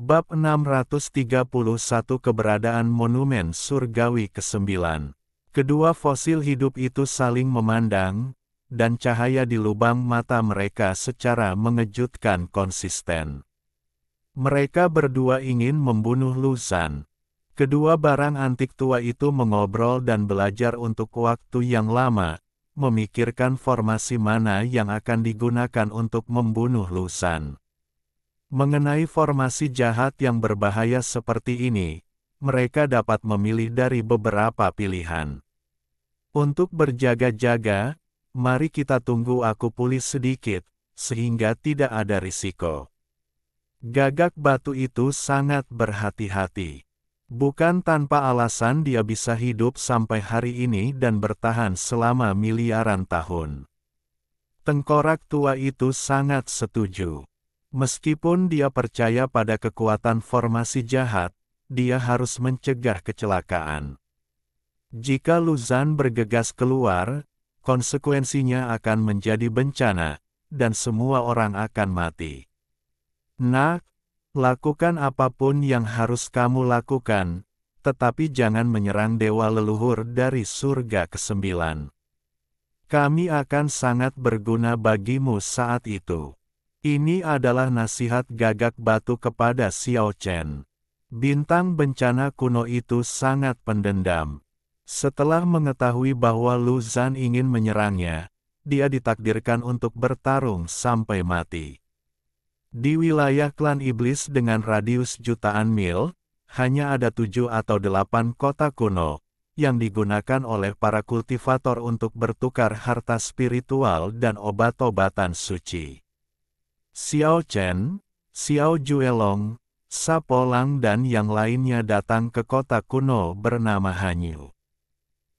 Bab 631 Keberadaan Monumen Surgawi ke-9. Kedua fosil hidup itu saling memandang, dan cahaya di lubang mata mereka secara mengejutkan konsisten. Mereka berdua ingin membunuh Luzan. Kedua barang antik tua itu mengobrol dan belajar untuk waktu yang lama, memikirkan formasi mana yang akan digunakan untuk membunuh Luzan. Mengenai formasi jahat yang berbahaya seperti ini, mereka dapat memilih dari beberapa pilihan. Untuk berjaga-jaga, mari kita tunggu aku pulih sedikit, sehingga tidak ada risiko. Gagak batu itu sangat berhati-hati. Bukan tanpa alasan dia bisa hidup sampai hari ini dan bertahan selama miliaran tahun. Tengkorak tua itu sangat setuju. Meskipun dia percaya pada kekuatan formasi jahat, dia harus mencegah kecelakaan. Jika Luzan bergegas keluar, konsekuensinya akan menjadi bencana, dan semua orang akan mati. Nak, lakukan apapun yang harus kamu lakukan, tetapi jangan menyerang dewa leluhur dari surga ke-9. Kami akan sangat berguna bagimu saat itu. Ini adalah nasihat gagak batu kepada Xiao Chen. Bintang bencana kuno itu sangat pendendam. Setelah mengetahui bahwa Luzan ingin menyerangnya, dia ditakdirkan untuk bertarung sampai mati. Di wilayah klan iblis dengan radius jutaan mil, hanya ada 7 atau 8 kota kuno, yang digunakan oleh para kultivator untuk bertukar harta spiritual dan obat-obatan suci. Xiao Chen, Xiao Juelong, Sapolang dan yang lainnya datang ke kota kuno bernama Hanyu.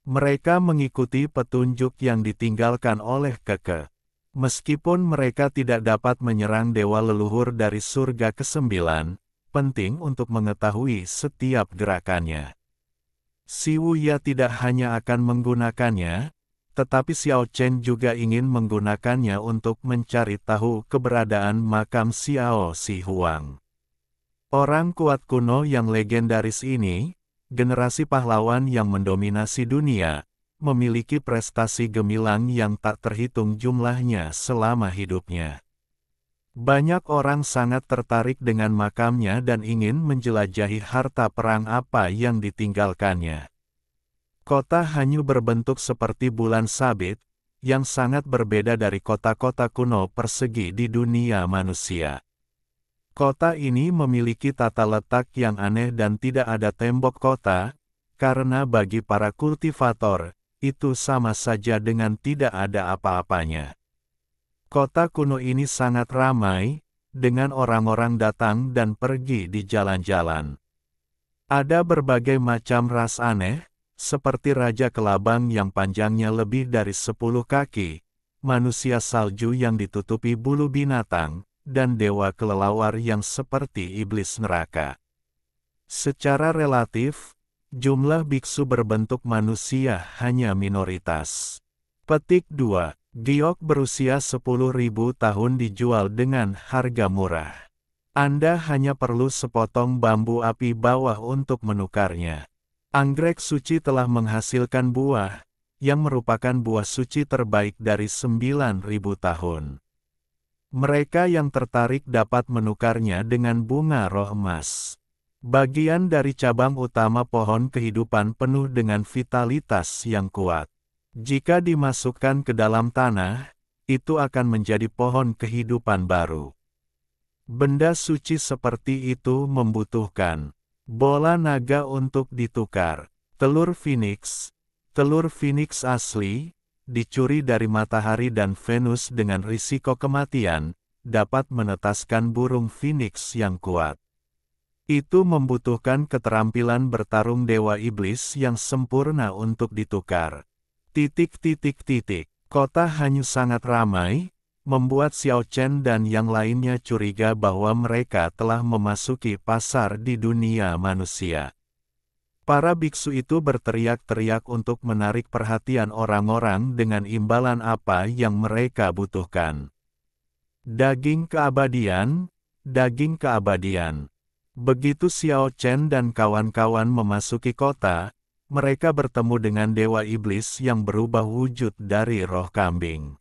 Mereka mengikuti petunjuk yang ditinggalkan oleh Keke. Meskipun mereka tidak dapat menyerang dewa leluhur dari surga ke-9, penting untuk mengetahui setiap gerakannya. Si Wuya tidak hanya akan menggunakannya, tetapi Xiao Chen juga ingin menggunakannya untuk mencari tahu keberadaan makam Xiao Si Huang. Orang kuat kuno yang legendaris ini, generasi pahlawan yang mendominasi dunia, memiliki prestasi gemilang yang tak terhitung jumlahnya selama hidupnya. Banyak orang sangat tertarik dengan makamnya dan ingin menjelajahi harta perang apa yang ditinggalkannya. Kota Hanyu berbentuk seperti bulan sabit, yang sangat berbeda dari kota-kota kuno persegi di dunia manusia. Kota ini memiliki tata letak yang aneh dan tidak ada tembok kota, karena bagi para kultivator, itu sama saja dengan tidak ada apa-apanya. Kota kuno ini sangat ramai, dengan orang-orang datang dan pergi di jalan-jalan. Ada berbagai macam ras aneh, seperti Raja Kelabang yang panjangnya lebih dari 10 kaki, manusia salju yang ditutupi bulu binatang, dan dewa kelelawar yang seperti iblis neraka. Secara relatif, jumlah biksu berbentuk manusia hanya minoritas. Petik 2. Giok berusia 10.000 tahun dijual dengan harga murah. Anda hanya perlu sepotong bambu api bawah untuk menukarnya. Anggrek suci telah menghasilkan buah, yang merupakan buah suci terbaik dari 9.000 tahun. Mereka yang tertarik dapat menukarnya dengan bunga roh emas. Bagian dari cabang utama pohon kehidupan penuh dengan vitalitas yang kuat. Jika dimasukkan ke dalam tanah, itu akan menjadi pohon kehidupan baru. Benda suci seperti itu membutuhkan bola naga untuk ditukar. Telur phoenix asli, dicuri dari matahari dan Venus dengan risiko kematian, dapat menetaskan burung phoenix yang kuat. Itu membutuhkan keterampilan bertarung dewa iblis yang sempurna untuk ditukar. Kota Hanyu sangat ramai, membuat Xiao Chen dan yang lainnya curiga bahwa mereka telah memasuki pasar di dunia manusia. Para biksu itu berteriak-teriak untuk menarik perhatian orang-orang dengan imbalan apa yang mereka butuhkan. Daging keabadian, daging keabadian. Begitu Xiao Chen dan kawan-kawan memasuki kota, mereka bertemu dengan Dewa Iblis yang berubah wujud dari roh kambing.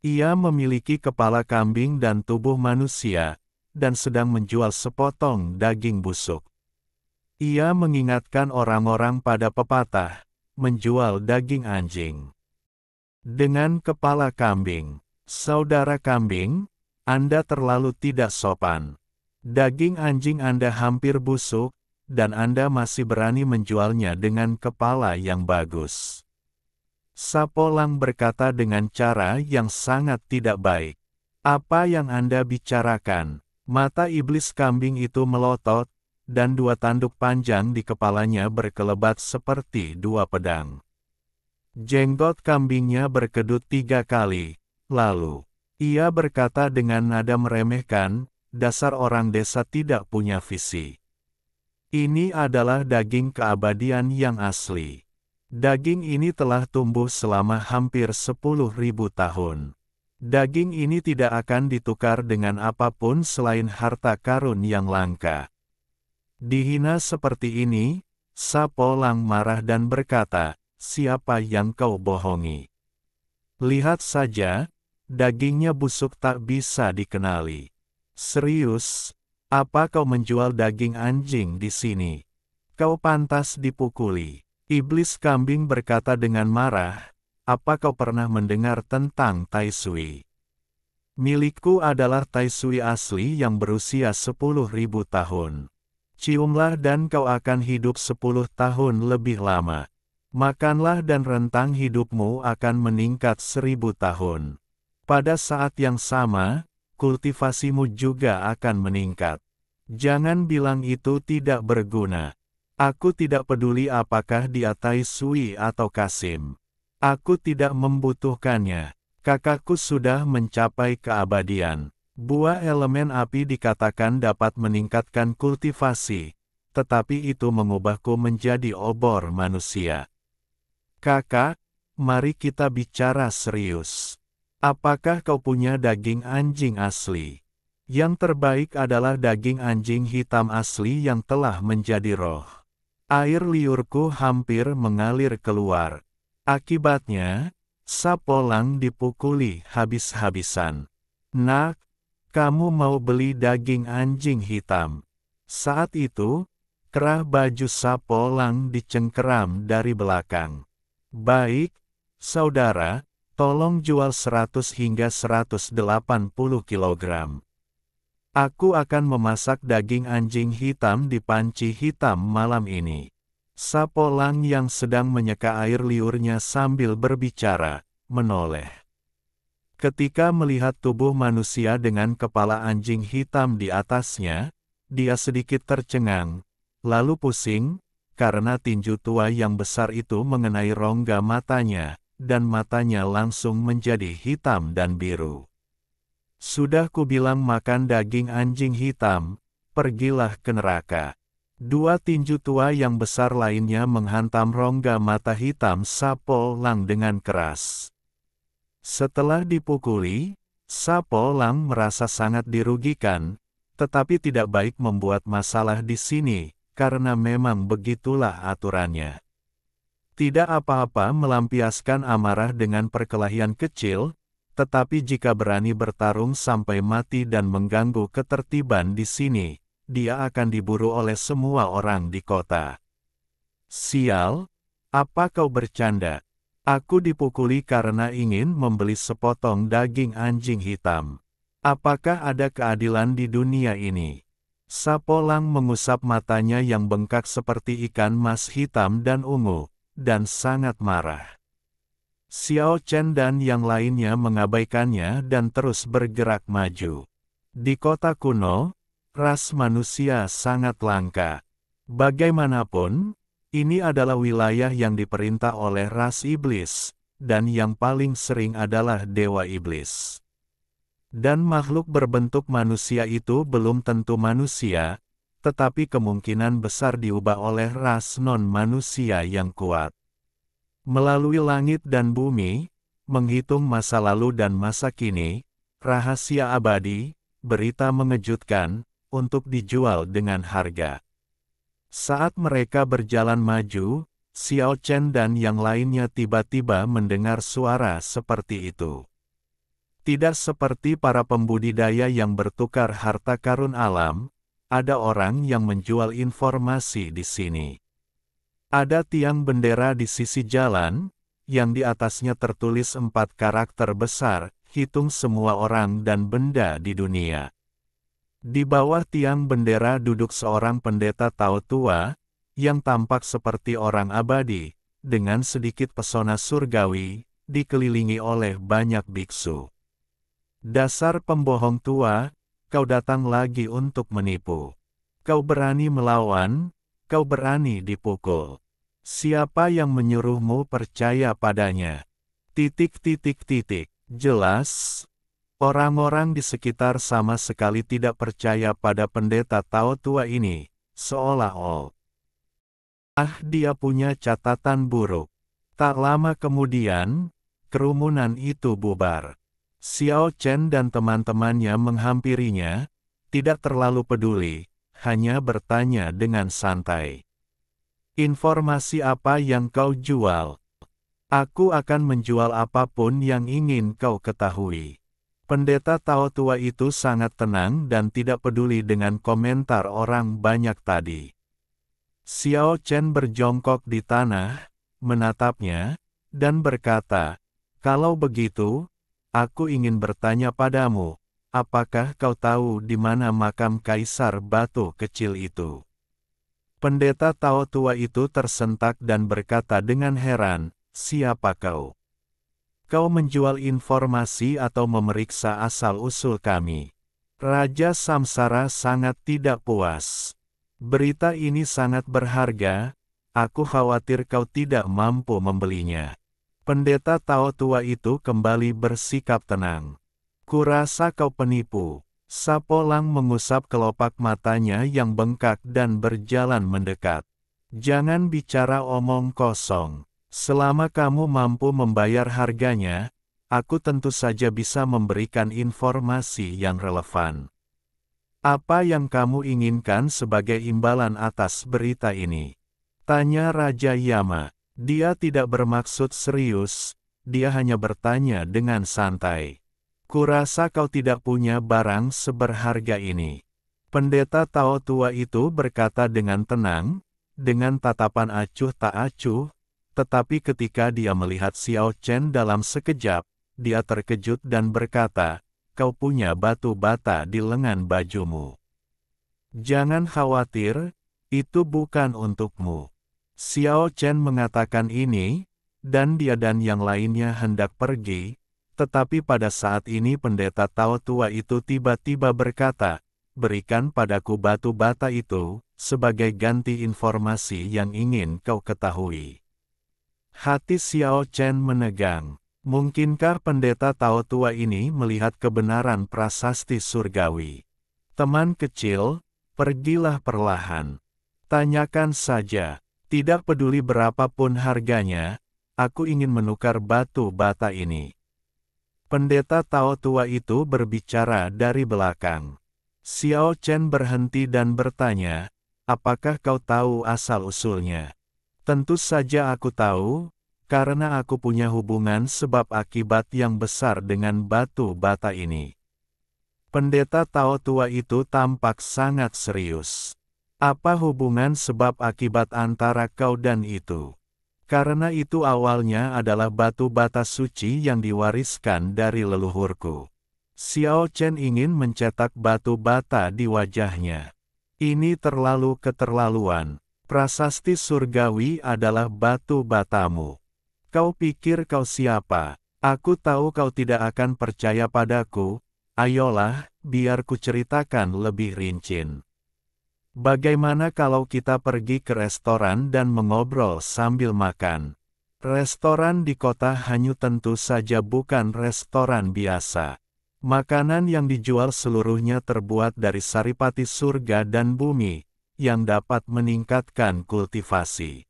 Ia memiliki kepala kambing dan tubuh manusia, dan sedang menjual sepotong daging busuk. Ia mengingatkan orang-orang pada pepatah, menjual daging anjing dengan kepala kambing. Saudara kambing, Anda terlalu tidak sopan. Daging anjing Anda hampir busuk, dan Anda masih berani menjualnya dengan kepala yang bagus. Sapolang berkata dengan cara yang sangat tidak baik. Apa yang Anda bicarakan? Mata iblis kambing itu melotot, dan dua tanduk panjang di kepalanya berkelebat seperti dua pedang. Jenggot kambingnya berkedut 3 kali, lalu ia berkata dengan nada meremehkan, dasar orang desa tidak punya visi. Ini adalah daging keabadian yang asli. Daging ini telah tumbuh selama hampir 10.000 tahun. Daging ini tidak akan ditukar dengan apapun selain harta karun yang langka. Dihina seperti ini, Sapolang marah dan berkata, siapa yang kau bohongi? Lihat saja, dagingnya busuk tak bisa dikenali. Serius, apa kau menjual daging anjing di sini? Kau pantas dipukuli. Iblis kambing berkata dengan marah, apa kau pernah mendengar tentang Tai Sui? Milikku adalah Tai Sui asli yang berusia 10.000 tahun. Ciumlah dan kau akan hidup 10 tahun lebih lama. Makanlah dan rentang hidupmu akan meningkat 1000 tahun. Pada saat yang sama, kultivasimu juga akan meningkat. Jangan bilang itu tidak berguna. Aku tidak peduli apakah dia Tai Sui atau Kasim. Aku tidak membutuhkannya. Kakakku sudah mencapai keabadian. Buah elemen api dikatakan dapat meningkatkan kultivasi, tetapi itu mengubahku menjadi obor manusia. Kakak, mari kita bicara serius. Apakah kau punya daging anjing asli? Yang terbaik adalah daging anjing hitam asli yang telah menjadi roh. Air liurku hampir mengalir keluar. Akibatnya, Sapolang dipukuli habis-habisan. Nak, kamu mau beli daging anjing hitam? Saat itu, kerah baju Sapolang dicengkeram dari belakang. Baik, saudara, tolong jual 100 hingga 180 kilogram. Aku akan memasak daging anjing hitam di panci hitam malam ini. Sapolang yang sedang menyeka air liurnya sambil berbicara, menoleh. Ketika melihat tubuh manusia dengan kepala anjing hitam di atasnya, dia sedikit tercengang, lalu pusing, karena tinju tua yang besar itu mengenai rongga matanya, dan matanya langsung menjadi hitam dan biru. Sudah kubilang makan daging anjing hitam, pergilah ke neraka. Dua tinju tua yang besar lainnya menghantam rongga mata hitam Sapolang dengan keras. Setelah dipukuli, Sapolang merasa sangat dirugikan, tetapi tidak baik membuat masalah di sini, karena memang begitulah aturannya. Tidak apa-apa melampiaskan amarah dengan perkelahian kecil, tetapi jika berani bertarung sampai mati dan mengganggu ketertiban di sini, dia akan diburu oleh semua orang di kota. Sial, apa kau bercanda? Aku dipukuli karena ingin membeli sepotong daging anjing hitam. Apakah ada keadilan di dunia ini? Sapolang mengusap matanya yang bengkak seperti ikan mas hitam dan ungu, dan sangat marah. Xiao Chen dan yang lainnya mengabaikannya dan terus bergerak maju. Di kota kuno, ras manusia sangat langka. Bagaimanapun, ini adalah wilayah yang diperintah oleh ras iblis, dan yang paling sering adalah Dewa Iblis. Dan makhluk berbentuk manusia itu belum tentu manusia, tetapi kemungkinan besar diubah oleh ras non-manusia yang kuat. Melalui langit dan bumi, menghitung masa lalu dan masa kini, rahasia abadi, berita mengejutkan, untuk dijual dengan harga. Saat mereka berjalan maju, Xiao Chen dan yang lainnya tiba-tiba mendengar suara seperti itu. Tidak seperti para pembudidaya yang bertukar harta karun alam, ada orang yang menjual informasi di sini. Ada tiang bendera di sisi jalan, yang di atasnya tertulis 4 karakter besar, hitung semua orang dan benda di dunia. Di bawah tiang bendera duduk seorang pendeta Tao tua, yang tampak seperti orang abadi, dengan sedikit pesona surgawi, dikelilingi oleh banyak biksu. Dasar pembohong tua, kau datang lagi untuk menipu. Kau berani melawan, kau berani dipukul. Siapa yang menyuruhmu percaya padanya? Jelas, orang-orang di sekitar sama sekali tidak percaya pada pendeta Tao tua ini, seolah-olah dia punya catatan buruk. Tak lama kemudian, kerumunan itu bubar. Xiao Chen dan teman-temannya menghampirinya, tidak terlalu peduli, hanya bertanya dengan santai. Informasi apa yang kau jual? Aku akan menjual apapun yang ingin kau ketahui. Pendeta Tao tua itu sangat tenang dan tidak peduli dengan komentar orang banyak tadi. Xiao Chen berjongkok di tanah, menatapnya, dan berkata, "Kalau begitu, aku ingin bertanya padamu, apakah kau tahu di mana makam Kaisar Batu Kecil itu?" Pendeta Tao tua itu tersentak dan berkata dengan heran, "Siapa kau? Kau menjual informasi atau memeriksa asal-usul kami?" Raja Samsara sangat tidak puas. "Berita ini sangat berharga, aku khawatir kau tidak mampu membelinya." Pendeta Tao tua itu kembali bersikap tenang. "Kurasa kau penipu." Sapolang mengusap kelopak matanya yang bengkak dan berjalan mendekat. "Jangan bicara omong kosong. Selama kamu mampu membayar harganya, aku tentu saja bisa memberikan informasi yang relevan. Apa yang kamu inginkan sebagai imbalan atas berita ini?" tanya Raja Yama. Dia tidak bermaksud serius, dia hanya bertanya dengan santai. "Kurasa kau tidak punya barang seberharga ini." Pendeta Tao tua itu berkata dengan tenang, dengan tatapan acuh tak acuh, tetapi ketika dia melihat Xiao Chen dalam sekejap, dia terkejut dan berkata, "Kau punya batu bata di lengan bajumu. Jangan khawatir, itu bukan untukmu." Xiao Chen mengatakan ini, dan dia dan yang lainnya hendak pergi, tetapi pada saat ini pendeta Tao tua itu tiba-tiba berkata, "Berikan padaku batu bata itu, sebagai ganti informasi yang ingin kau ketahui." Hati Xiao Chen menegang. Mungkinkah pendeta Tao tua ini melihat kebenaran prasasti surgawi? "Teman kecil, pergilah perlahan. Tanyakan saja, tidak peduli berapapun harganya, aku ingin menukar batu bata ini." Pendeta Tao tua itu berbicara dari belakang. Xiao Chen berhenti dan bertanya, "Apakah kau tahu asal-usulnya?" "Tentu saja aku tahu, karena aku punya hubungan sebab akibat yang besar dengan batu bata ini." Pendeta Tao tua itu tampak sangat serius. "Apa hubungan sebab akibat antara kau dan itu?" "Karena itu awalnya adalah batu bata suci yang diwariskan dari leluhurku." Xiao Chen ingin mencetak batu bata di wajahnya. "Ini terlalu keterlaluan. Prasasti surgawi adalah batu batamu. Kau pikir kau siapa? Aku tahu kau tidak akan percaya padaku. Ayolah, biar ku ceritakan lebih rinci. Bagaimana kalau kita pergi ke restoran dan mengobrol sambil makan?" Restoran di kota Hanyu tentu saja bukan restoran biasa. Makanan yang dijual seluruhnya terbuat dari saripati surga dan bumi, yang dapat meningkatkan kultivasi.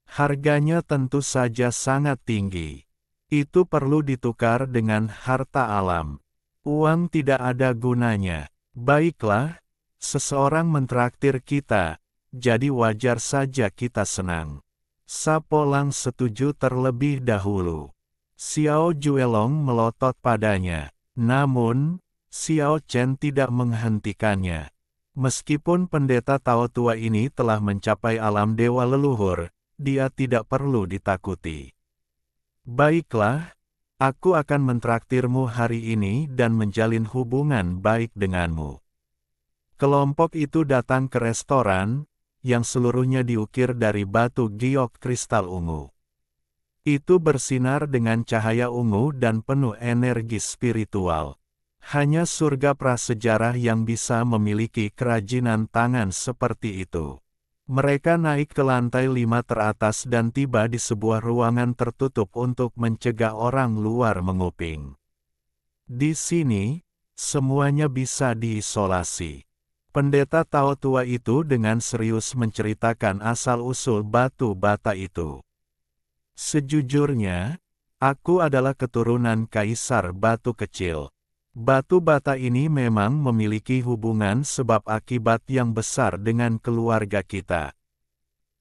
Harganya tentu saja sangat tinggi. Itu perlu ditukar dengan harta alam. Uang tidak ada gunanya. Baiklah, Seseorang mentraktir kita, jadi wajar saja kita senang. Sapolang setuju terlebih dahulu. Xiao Juelong melotot padanya. Namun, Xiao Chen tidak menghentikannya. Meskipun pendeta Tao tua ini telah mencapai alam dewa leluhur, dia tidak perlu ditakuti. Baiklah, aku akan mentraktirmu hari ini dan menjalin hubungan baik denganmu. Kelompok itu datang ke restoran, yang seluruhnya diukir dari batu giok kristal ungu. Itu bersinar dengan cahaya ungu dan penuh energi spiritual. Hanya surga prasejarah yang bisa memiliki kerajinan tangan seperti itu. Mereka naik ke lantai 5 teratas dan tiba di sebuah ruangan tertutup untuk mencegah orang luar menguping. Di sini, semuanya bisa diisolasi. Pendeta Tao tua itu dengan serius menceritakan asal-usul batu bata itu. Sejujurnya, aku adalah keturunan Kaisar Batu Kecil. Batu bata ini memang memiliki hubungan sebab akibat yang besar dengan keluarga kita.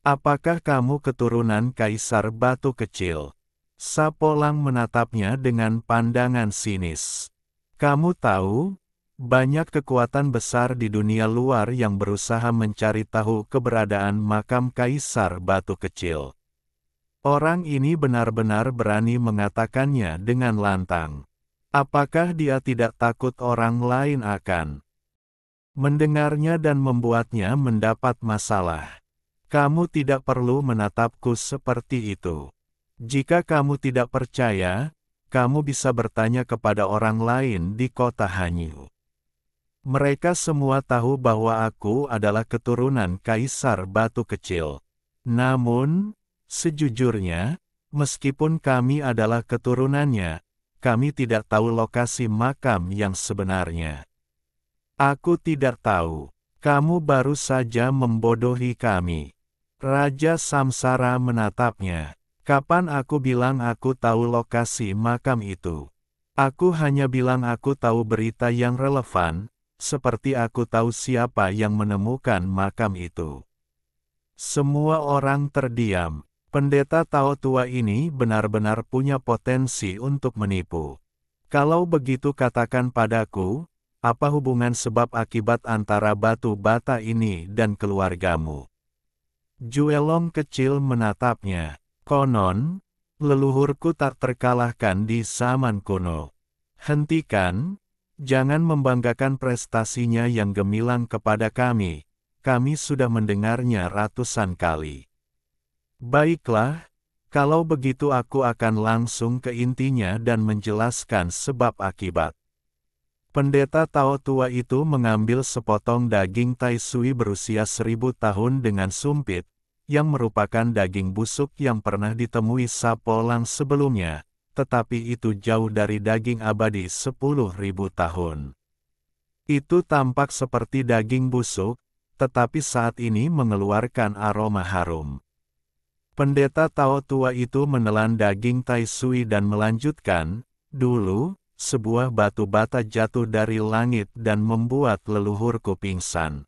Apakah kamu keturunan Kaisar Batu Kecil? Sapolang menatapnya dengan pandangan sinis. Kamu tahu, banyak kekuatan besar di dunia luar yang berusaha mencari tahu keberadaan makam Kaisar Batu Kecil. Orang ini benar-benar berani mengatakannya dengan lantang. Apakah dia tidak takut orang lain akan mendengarnya dan membuatnya mendapat masalah? Kamu tidak perlu menatapku seperti itu. Jika kamu tidak percaya, kamu bisa bertanya kepada orang lain di kota Hanyu. Mereka semua tahu bahwa aku adalah keturunan Kaisar Batu Kecil. Namun, sejujurnya, meskipun kami adalah keturunannya, kami tidak tahu lokasi makam yang sebenarnya. Aku tidak tahu. Kamu baru saja membodohi kami. Raja Samsara menatapnya. Kapan aku bilang aku tahu lokasi makam itu? Aku hanya bilang aku tahu berita yang relevan, seperti aku tahu siapa yang menemukan makam itu. Semua orang terdiam. Pendeta Tao tua ini benar-benar punya potensi untuk menipu. Kalau begitu katakan padaku, apa hubungan sebab akibat antara batu bata ini dan keluargamu? Juelong kecil menatapnya. Konon, leluhurku tak terkalahkan di zaman kuno. Hentikan, jangan membanggakan prestasinya yang gemilang kepada kami sudah mendengarnya ratusan kali. Baiklah, kalau begitu aku akan langsung ke intinya dan menjelaskan sebab akibat. Pendeta Tao tua itu mengambil sepotong daging tai sui berusia 1000 tahun dengan sumpit, yang merupakan daging busuk yang pernah ditemui Sapolang sebelumnya, tetapi itu jauh dari daging abadi 10.000 tahun. Itu tampak seperti daging busuk, tetapi saat ini mengeluarkan aroma harum. Pendeta Tao tua itu menelan daging tai sui dan melanjutkan, dulu, sebuah batu bata jatuh dari langit dan membuat leluhurku pingsan.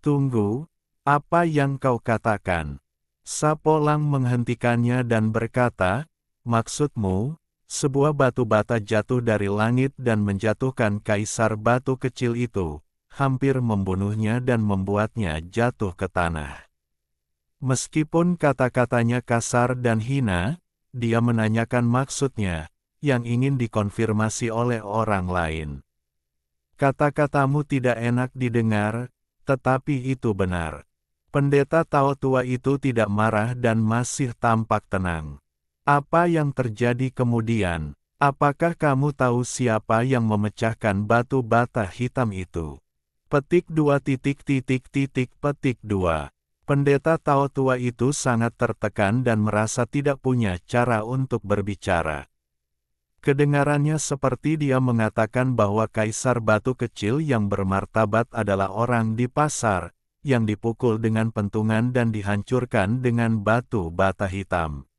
Tunggu, apa yang kau katakan? Sapolang menghentikannya dan berkata, maksudmu, sebuah batu bata jatuh dari langit dan menjatuhkan Kaisar Batu Kecil itu, hampir membunuhnya dan membuatnya jatuh ke tanah. Meskipun kata-katanya kasar dan hina, dia menanyakan maksudnya, yang ingin dikonfirmasi oleh orang lain. Kata-katamu tidak enak didengar, tetapi itu benar. Pendeta Tao tua itu tidak marah dan masih tampak tenang. Apa yang terjadi kemudian? Apakah kamu tahu siapa yang memecahkan batu bata hitam itu? Petik 2. Pendeta Tao tua itu sangat tertekan dan merasa tidak punya cara untuk berbicara. Kedengarannya seperti dia mengatakan bahwa Kaisar Batu Kecil yang bermartabat adalah orang di pasar, yang dipukul dengan pentungan dan dihancurkan dengan batu bata hitam.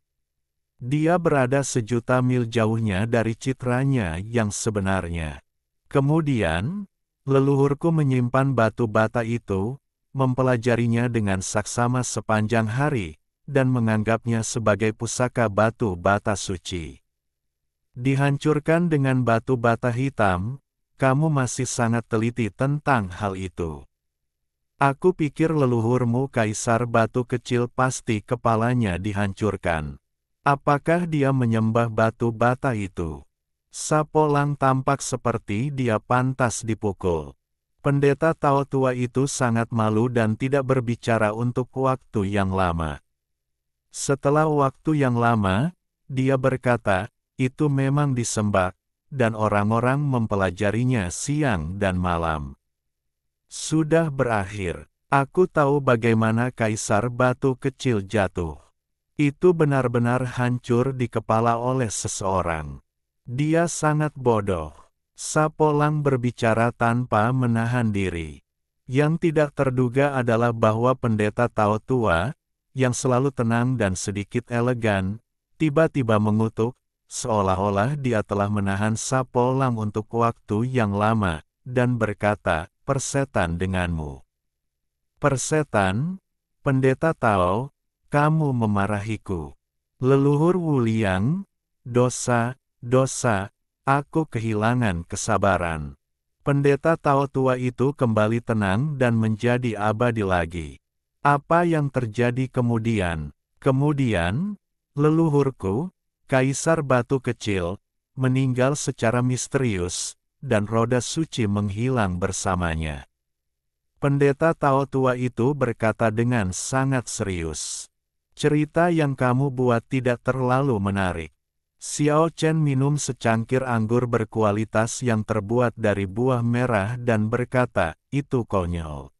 Dia berada 1.000.000 mil jauhnya dari citranya yang sebenarnya. Kemudian, Leluhurku menyimpan batu bata itu, mempelajarinya dengan saksama sepanjang hari, dan menganggapnya sebagai pusaka batu bata suci. Dihancurkan dengan batu bata hitam, kamu masih sangat teliti tentang hal itu. Aku pikir leluhurmu Kaisar Batu Kecil pasti kepalanya dihancurkan. Apakah dia menyembah batu bata itu? Sapolang tampak seperti dia pantas dipukul. Pendeta Tao tua itu sangat malu dan tidak berbicara untuk waktu yang lama. Setelah waktu yang lama, dia berkata, itu memang disembah, dan orang-orang mempelajarinya siang dan malam. Sudah berakhir. Aku tahu bagaimana Kaisar Batu Kecil jatuh. Itu benar-benar hancur di kepala oleh seseorang. Dia sangat bodoh. Sapolang berbicara tanpa menahan diri. Yang tidak terduga adalah bahwa pendeta Tao tua, yang selalu tenang dan sedikit elegan, tiba-tiba mengutuk, seolah-olah dia telah menahan Sapolang untuk waktu yang lama, dan berkata, "Persetan denganmu." "Persetan, pendeta Tao, kamu memarahiku. Leluhur Wuliang, dosa, aku kehilangan kesabaran." Pendeta Tao tua itu kembali tenang dan menjadi abadi lagi. Apa yang terjadi kemudian? Kemudian, leluhurku, Kaisar Batu Kecil, meninggal secara misterius, dan roda suci menghilang bersamanya. Pendeta Tao tua itu berkata dengan sangat serius. "Cerita yang kamu buat tidak terlalu menarik." Xiao Chen minum secangkir anggur berkualitas yang terbuat dari buah merah dan berkata, "Itu konyol.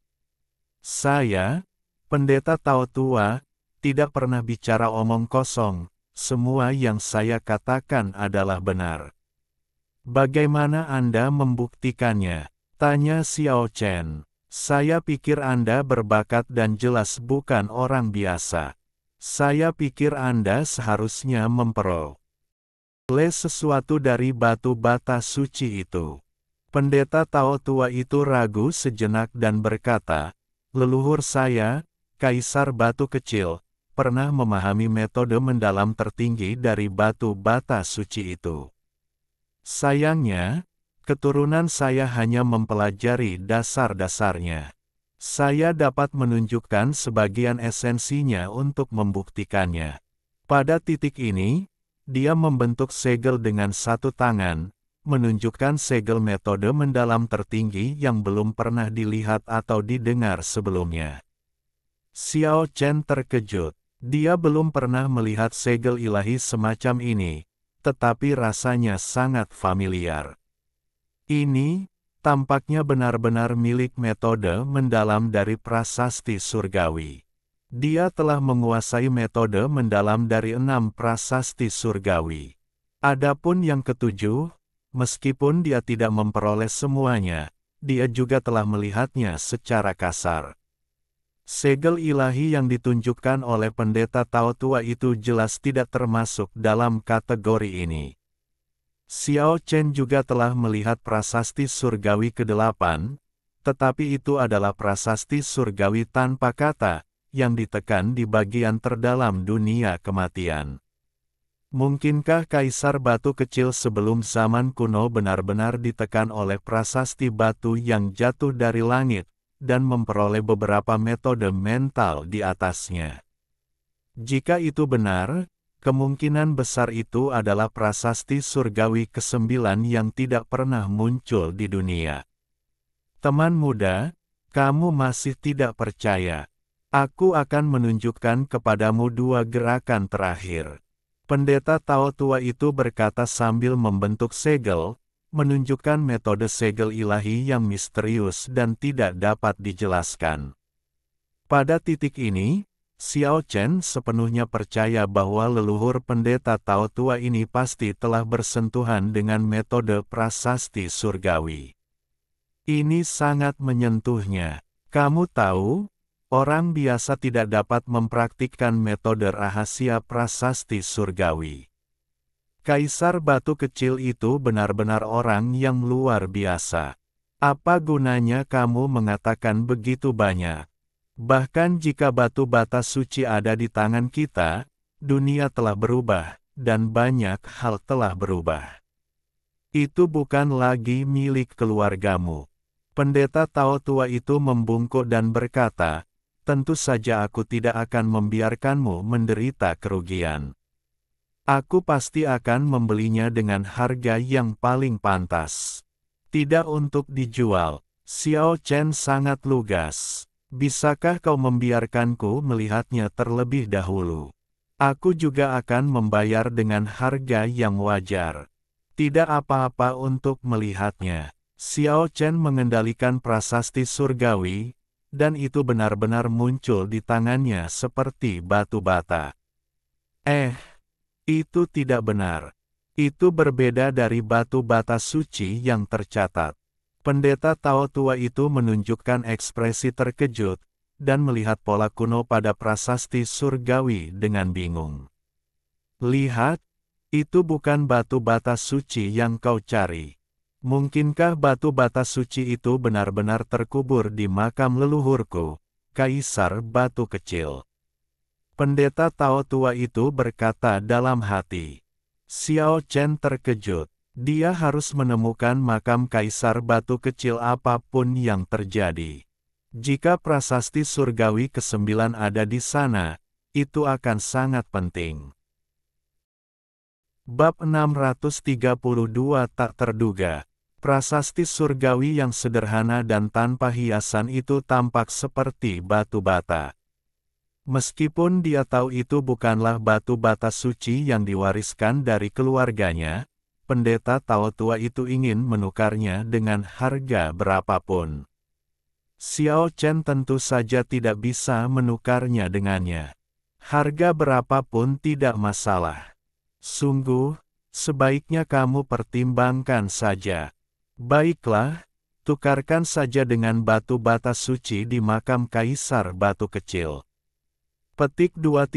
Saya, pendeta Tao tua, tidak pernah bicara omong kosong. Semua yang saya katakan adalah benar." "Bagaimana Anda membuktikannya?" tanya Xiao Chen. "Saya pikir Anda berbakat dan jelas bukan orang biasa. Saya pikir Anda seharusnya memperoleh sesuatu dari batu bata suci itu." Pendeta Tao tua itu ragu sejenak dan berkata, "Leluhur saya, Kaisar Batu Kecil, pernah memahami metode mendalam tertinggi dari batu bata suci itu. Sayangnya, keturunan saya hanya mempelajari dasar-dasarnya. Saya dapat menunjukkan sebagian esensinya untuk membuktikannya." Pada titik ini, dia membentuk segel dengan satu tangan, menunjukkan segel metode mendalam tertinggi yang belum pernah dilihat atau didengar sebelumnya. Xiao Chen terkejut. Dia belum pernah melihat segel ilahi semacam ini, tetapi rasanya sangat familiar. Ini, tampaknya benar-benar milik metode mendalam dari prasasti surgawi. Dia telah menguasai metode mendalam dari 6 prasasti surgawi. Adapun yang ketujuh, meskipun dia tidak memperoleh semuanya, dia juga telah melihatnya secara kasar. Segel ilahi yang ditunjukkan oleh pendeta Tao tua itu jelas tidak termasuk dalam kategori ini. Xiao Chen juga telah melihat prasasti surgawi ke-8, tetapi itu adalah prasasti surgawi tanpa kata, yang ditekan di bagian terdalam dunia kematian. Mungkinkah Kaisar Batu Kecil sebelum zaman kuno benar-benar ditekan oleh prasasti batu yang jatuh dari langit, dan memperoleh beberapa metode mental di atasnya? Jika itu benar, kemungkinan besar itu adalah prasasti surgawi ke-9 yang tidak pernah muncul di dunia. Teman muda, kamu masih tidak percaya. Aku akan menunjukkan kepadamu 2 gerakan terakhir. Pendeta Tao tua itu berkata sambil membentuk segel, menunjukkan metode segel ilahi yang misterius dan tidak dapat dijelaskan. Pada titik ini, Xiao Chen sepenuhnya percaya bahwa leluhur pendeta Tao tua ini pasti telah bersentuhan dengan metode prasasti surgawi. Ini sangat menyentuhnya. Kamu tahu, orang biasa tidak dapat mempraktikkan metode rahasia prasasti surgawi. Kaisar Batu Kecil itu benar-benar orang yang luar biasa. Apa gunanya kamu mengatakan begitu banyak? Bahkan jika batu bata suci ada di tangan kita, dunia telah berubah, dan banyak hal telah berubah. Itu bukan lagi milik keluargamu. Pendeta Tao tua itu membungkuk dan berkata, tentu saja aku tidak akan membiarkanmu menderita kerugian. Aku pasti akan membelinya dengan harga yang paling pantas. Tidak untuk dijual. Xiao Chen sangat lugas. Bisakah kau membiarkanku melihatnya terlebih dahulu? Aku juga akan membayar dengan harga yang wajar. Tidak apa-apa untuk melihatnya. Xiao Chen mengendalikan prasasti surgawi, dan itu benar-benar muncul di tangannya seperti batu bata. Itu tidak benar. Itu berbeda dari batu bata suci yang tercatat. Pendeta Tao tua itu menunjukkan ekspresi terkejut, dan melihat pola kuno pada prasasti surgawi dengan bingung. Lihat, itu bukan batu bata suci yang kau cari. Mungkinkah batu bata suci itu benar-benar terkubur di makam leluhurku, Kaisar Batu Kecil? Pendeta Tao tua itu berkata dalam hati. Xiao Chen terkejut. Dia harus menemukan makam Kaisar Batu Kecil apapun yang terjadi. Jika prasasti surgawi ke-9 ada di sana, itu akan sangat penting. Bab 632 tak terduga. Prasasti surgawi yang sederhana dan tanpa hiasan itu tampak seperti batu bata. Meskipun dia tahu itu bukanlah batu bata suci yang diwariskan dari keluarganya, pendeta Tao tua itu ingin menukarnya dengan harga berapapun. Xiao Chen tentu saja tidak bisa menukarnya dengannya. Harga berapapun tidak masalah. Sungguh, sebaiknya kamu pertimbangkan saja. Baiklah, tukarkan saja dengan batu bata suci di makam Kaisar Batu Kecil. Petik 2.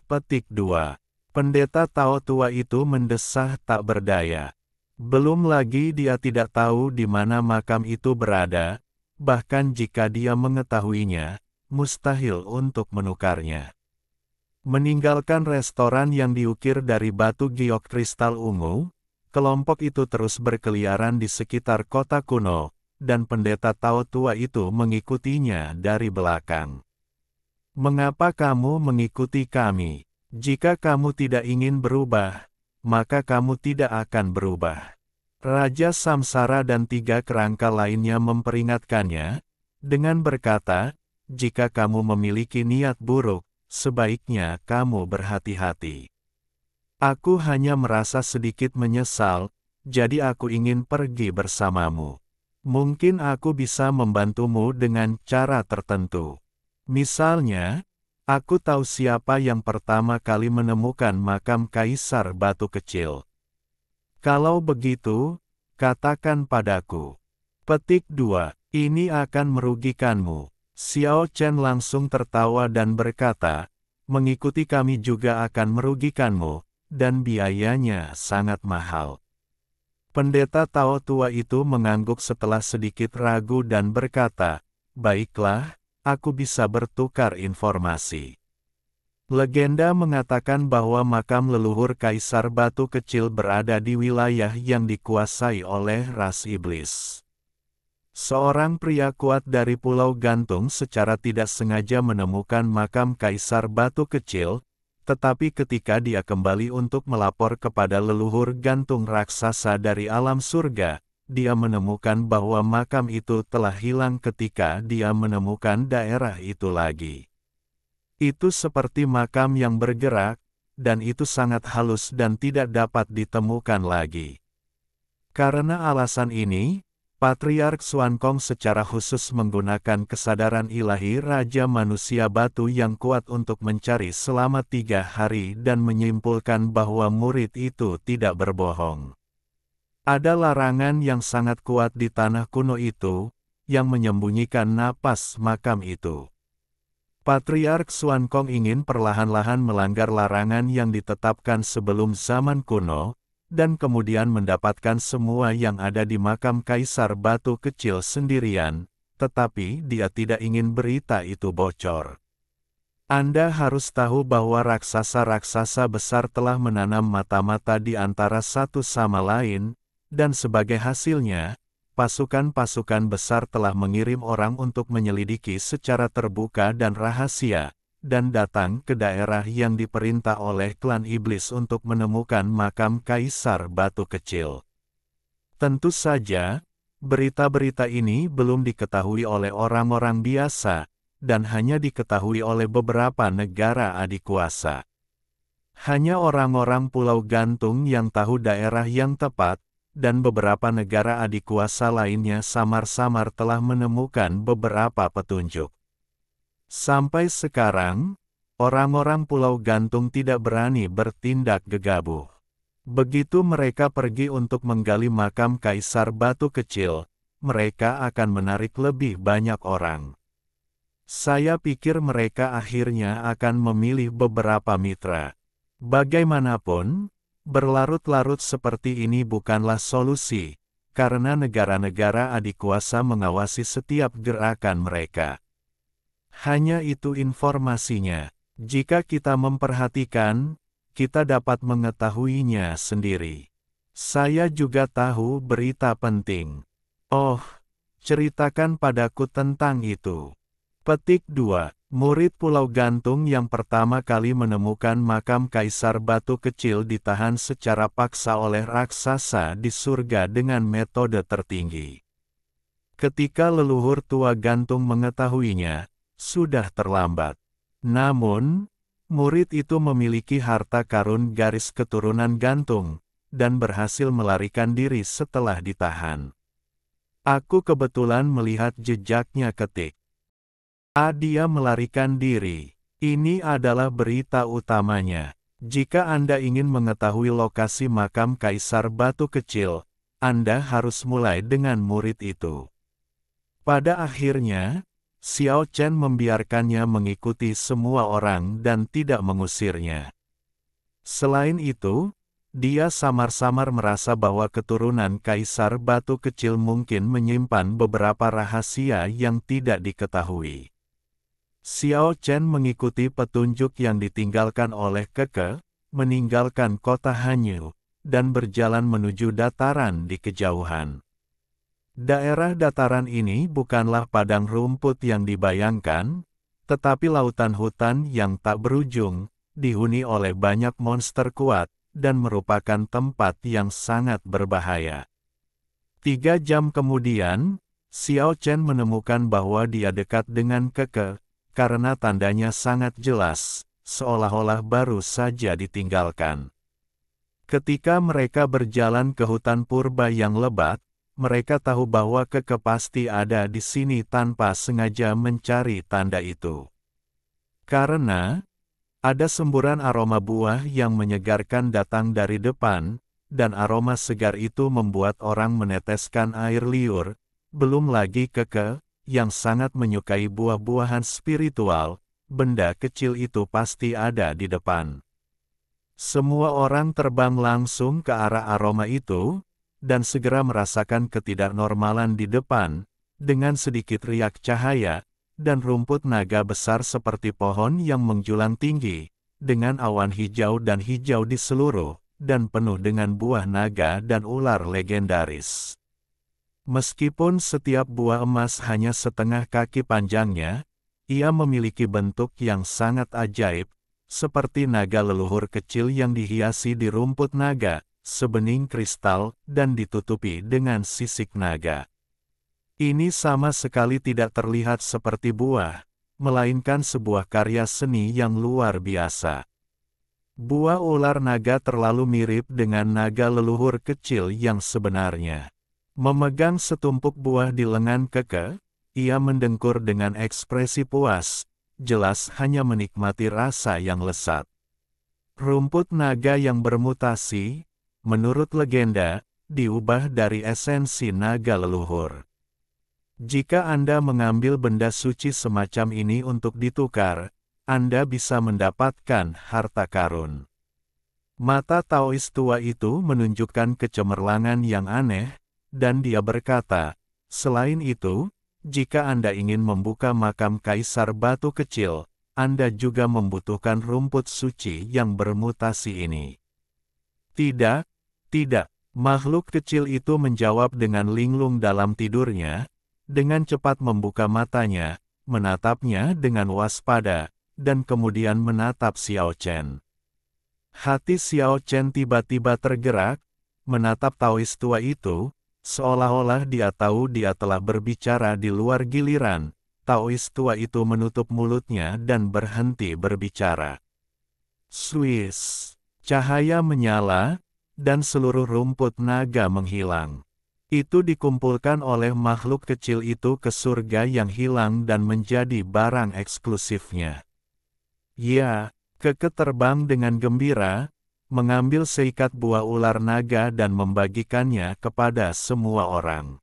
Petik 2. Pendeta Tao tua itu mendesah tak berdaya. Belum lagi dia tidak tahu di mana makam itu berada, bahkan jika dia mengetahuinya, mustahil untuk menukarnya. Meninggalkan restoran yang diukir dari batu giok kristal ungu, kelompok itu terus berkeliaran di sekitar kota kuno, dan pendeta Tao tua itu mengikutinya dari belakang. Mengapa kamu mengikuti kami? Jika kamu tidak ingin berubah, maka kamu tidak akan berubah. Raja Samsara dan 3 kerangka lainnya memperingatkannya, dengan berkata, jika kamu memiliki niat buruk, sebaiknya kamu berhati-hati. Aku hanya merasa sedikit menyesal, jadi aku ingin pergi bersamamu. Mungkin aku bisa membantumu dengan cara tertentu. Misalnya, aku tahu siapa yang pertama kali menemukan makam Kaisar Batu Kecil. Kalau begitu, katakan padaku. Petik 2. Ini akan merugikanmu. Xiao Chen langsung tertawa dan berkata, mengikuti kami juga akan merugikanmu, dan biayanya sangat mahal. Pendeta Tao tua itu mengangguk setelah sedikit ragu dan berkata, baiklah, aku bisa bertukar informasi. Legenda mengatakan bahwa makam leluhur Kaisar Batu Kecil berada di wilayah yang dikuasai oleh ras iblis. Seorang pria kuat dari Pulau Gantung secara tidak sengaja menemukan makam Kaisar Batu Kecil, tetapi ketika dia kembali untuk melapor kepada leluhur gantung raksasa dari alam surga, dia menemukan bahwa makam itu telah hilang ketika dia menemukan daerah itu lagi. Itu seperti makam yang bergerak, dan itu sangat halus dan tidak dapat ditemukan lagi. Karena alasan ini, Patriark Xuankong secara khusus menggunakan kesadaran ilahi Raja Manusia Batu yang kuat untuk mencari selama 3 hari dan menyimpulkan bahwa murid itu tidak berbohong. Ada larangan yang sangat kuat di tanah kuno itu, yang menyembunyikan napas makam itu. Patriark Xuankong ingin perlahan-lahan melanggar larangan yang ditetapkan sebelum zaman kuno, dan kemudian mendapatkan semua yang ada di makam Kaisar Batu Kecil sendirian, tetapi dia tidak ingin berita itu bocor. Anda harus tahu bahwa raksasa-raksasa besar telah menanam mata-mata di antara satu sama lain, dan sebagai hasilnya, pasukan-pasukan besar telah mengirim orang untuk menyelidiki secara terbuka dan rahasia, dan datang ke daerah yang diperintah oleh klan iblis untuk menemukan makam Kaisar Batu Kecil. Tentu saja, berita-berita ini belum diketahui oleh orang-orang biasa, dan hanya diketahui oleh beberapa negara adikuasa. Hanya orang-orang Pulau Gantung yang tahu daerah yang tepat, dan beberapa negara adikuasa lainnya samar-samar telah menemukan beberapa petunjuk. Sampai sekarang, orang-orang Pulau Gantung tidak berani bertindak gegabah. Begitu mereka pergi untuk menggali makam Kaisar Batu Kecil, mereka akan menarik lebih banyak orang. Saya pikir mereka akhirnya akan memilih beberapa mitra. Bagaimanapun, berlarut-larut seperti ini bukanlah solusi, karena negara-negara adikuasa mengawasi setiap gerakan mereka. Hanya itu informasinya. Jika kita memperhatikan, kita dapat mengetahuinya sendiri. Saya juga tahu berita penting. Oh, ceritakan padaku tentang itu. Petik 2. Murid Pulau Gantung yang pertama kali menemukan makam Kaisar Batu Kecil ditahan secara paksa oleh raksasa di surga dengan metode tertinggi. Ketika leluhur tua Gantung mengetahuinya, sudah terlambat. Namun, murid itu memiliki harta karun garis keturunan Gantung, dan berhasil melarikan diri setelah ditahan. Aku kebetulan melihat jejaknya ketik. Dia melarikan diri. Ini adalah berita utamanya. Jika Anda ingin mengetahui lokasi makam Kaisar Batu Kecil, Anda harus mulai dengan murid itu. Pada akhirnya, Xiao Chen membiarkannya mengikuti semua orang dan tidak mengusirnya. Selain itu, dia samar-samar merasa bahwa keturunan Kaisar Batu Kecil mungkin menyimpan beberapa rahasia yang tidak diketahui. Xiao Chen mengikuti petunjuk yang ditinggalkan oleh Keke, meninggalkan kota Hanyu, dan berjalan menuju dataran di kejauhan. Daerah dataran ini bukanlah padang rumput yang dibayangkan, tetapi lautan hutan yang tak berujung, dihuni oleh banyak monster kuat, dan merupakan tempat yang sangat berbahaya. 3 jam kemudian, Xiao Chen menemukan bahwa dia dekat dengan Keke, karena tandanya sangat jelas, seolah-olah baru saja ditinggalkan. Ketika mereka berjalan ke hutan purba yang lebat, mereka tahu bahwa Keke pasti ada di sini tanpa sengaja mencari tanda itu. Karena ada semburan aroma buah yang menyegarkan datang dari depan, dan aroma segar itu membuat orang meneteskan air liur, belum lagi Keke, yang sangat menyukai buah-buahan spiritual, benda kecil itu pasti ada di depan. Semua orang terbang langsung ke arah aroma itu, dan segera merasakan ketidaknormalan di depan, dengan sedikit riak cahaya, dan rumput naga besar seperti pohon yang menjulang tinggi, dengan awan hijau dan hijau di seluruh, dan penuh dengan buah naga dan ular legendaris. Meskipun setiap buah emas hanya setengah kaki panjangnya, ia memiliki bentuk yang sangat ajaib, seperti naga leluhur kecil yang dihiasi di rumput naga, sebening kristal, dan ditutupi dengan sisik naga. Ini sama sekali tidak terlihat seperti buah, melainkan sebuah karya seni yang luar biasa. Buah ular naga terlalu mirip dengan naga leluhur kecil yang sebenarnya. Memegang setumpuk buah di lengan Keke, ia mendengkur dengan ekspresi puas, jelas hanya menikmati rasa yang lezat. Rumput naga yang bermutasi, menurut legenda, diubah dari esensi naga leluhur. Jika Anda mengambil benda suci semacam ini untuk ditukar, Anda bisa mendapatkan harta karun. Mata Taois tua itu menunjukkan kecemerlangan yang aneh, dan dia berkata, "Selain itu, jika Anda ingin membuka makam Kaisar Batu Kecil, Anda juga membutuhkan rumput suci yang bermutasi ini." "Tidak, tidak." Makhluk kecil itu menjawab dengan linglung dalam tidurnya, dengan cepat membuka matanya, menatapnya dengan waspada, dan kemudian menatap Xiao Chen. Hati Xiao Chen tiba-tiba tergerak, menatap Taois tua itu, seolah-olah dia tahu dia telah berbicara di luar giliran. Taois tua itu menutup mulutnya dan berhenti berbicara. Swiss. Cahaya menyala, dan seluruh rumput naga menghilang. Itu dikumpulkan oleh makhluk kecil itu ke surga yang hilang dan menjadi barang eksklusifnya. Ya. Keke terbang dengan gembira, mengambil seikat buah ular naga dan membagikannya kepada semua orang.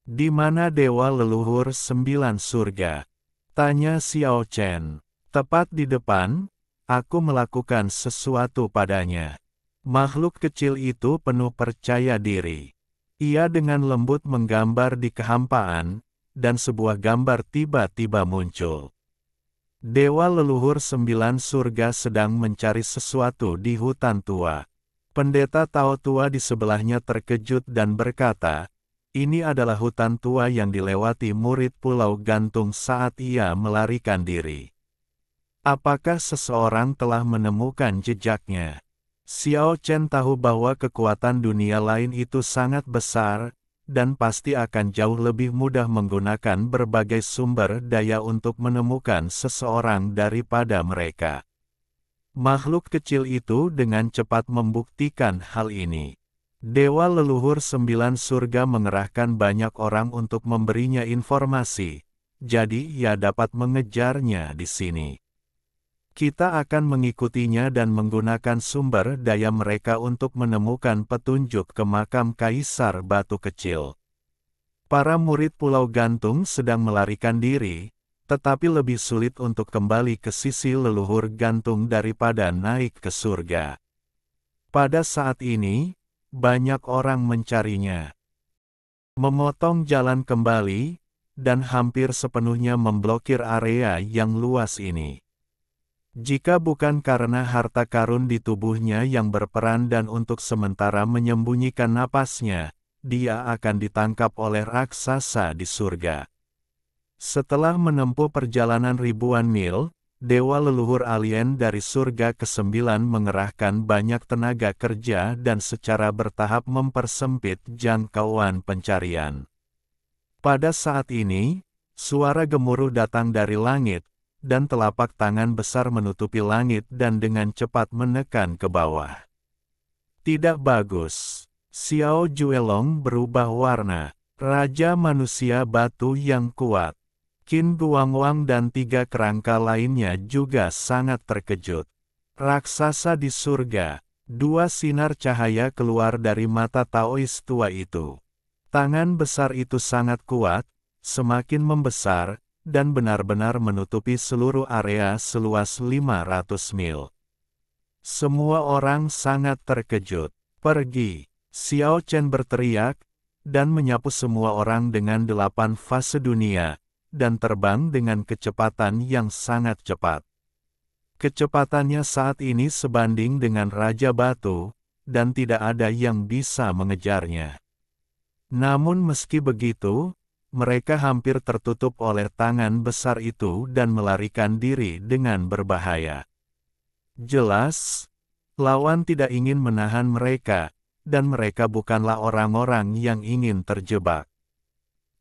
"Di mana dewa leluhur 9 surga?" tanya Xiao Chen. "Tepat di depan, aku melakukan sesuatu padanya." Makhluk kecil itu penuh percaya diri. Ia dengan lembut menggambar di kehampaan, dan sebuah gambar tiba-tiba muncul. Dewa leluhur 9 surga sedang mencari sesuatu di hutan tua. Pendeta Tao tua di sebelahnya terkejut dan berkata, "Ini adalah hutan tua yang dilewati murid Pulau Gantung saat ia melarikan diri. Apakah seseorang telah menemukan jejaknya?" Xiao Chen tahu bahwa kekuatan dunia lain itu sangat besar, dan pasti akan jauh lebih mudah menggunakan berbagai sumber daya untuk menemukan seseorang daripada mereka. Makhluk kecil itu dengan cepat membuktikan hal ini. Dewa leluhur 9 surga mengerahkan banyak orang untuk memberinya informasi, jadi ia dapat mengejarnya di sini. Kita akan mengikutinya dan menggunakan sumber daya mereka untuk menemukan petunjuk ke makam Kaisar Batu Kecil. Para murid Pulau Gantung sedang melarikan diri, tetapi lebih sulit untuk kembali ke sisi leluhur Gantung daripada naik ke surga. Pada saat ini, banyak orang mencarinya. Memotong jalan kembali, dan hampir sepenuhnya memblokir area yang luas ini. Jika bukan karena harta karun di tubuhnya yang berperan dan untuk sementara menyembunyikan napasnya, dia akan ditangkap oleh raksasa di surga. Setelah menempuh perjalanan ribuan mil, dewa leluhur alien dari surga ke-9 mengerahkan banyak tenaga kerja dan secara bertahap mempersempit jangkauan pencarian. Pada saat ini, suara gemuruh datang dari langit, dan telapak tangan besar menutupi langit dan dengan cepat menekan ke bawah. Tidak bagus. Xiao Juelong berubah warna. Raja manusia batu yang kuat. Qin Guangwang dan 3 kerangka lainnya juga sangat terkejut. Raksasa di surga. 2 sinar cahaya keluar dari mata Taois tua itu. Tangan besar itu sangat kuat, semakin membesar, dan benar-benar menutupi seluruh area seluas 500 mil. Semua orang sangat terkejut. "Pergi!" Xiao Chen berteriak, dan menyapu semua orang dengan 8 fase dunia, dan terbang dengan kecepatan yang sangat cepat. Kecepatannya saat ini sebanding dengan Raja Batu, dan tidak ada yang bisa mengejarnya. Namun meski begitu, mereka hampir tertutup oleh tangan besar itu dan melarikan diri dengan berbahaya. Jelas, lawan tidak ingin menahan mereka, dan mereka bukanlah orang-orang yang ingin terjebak.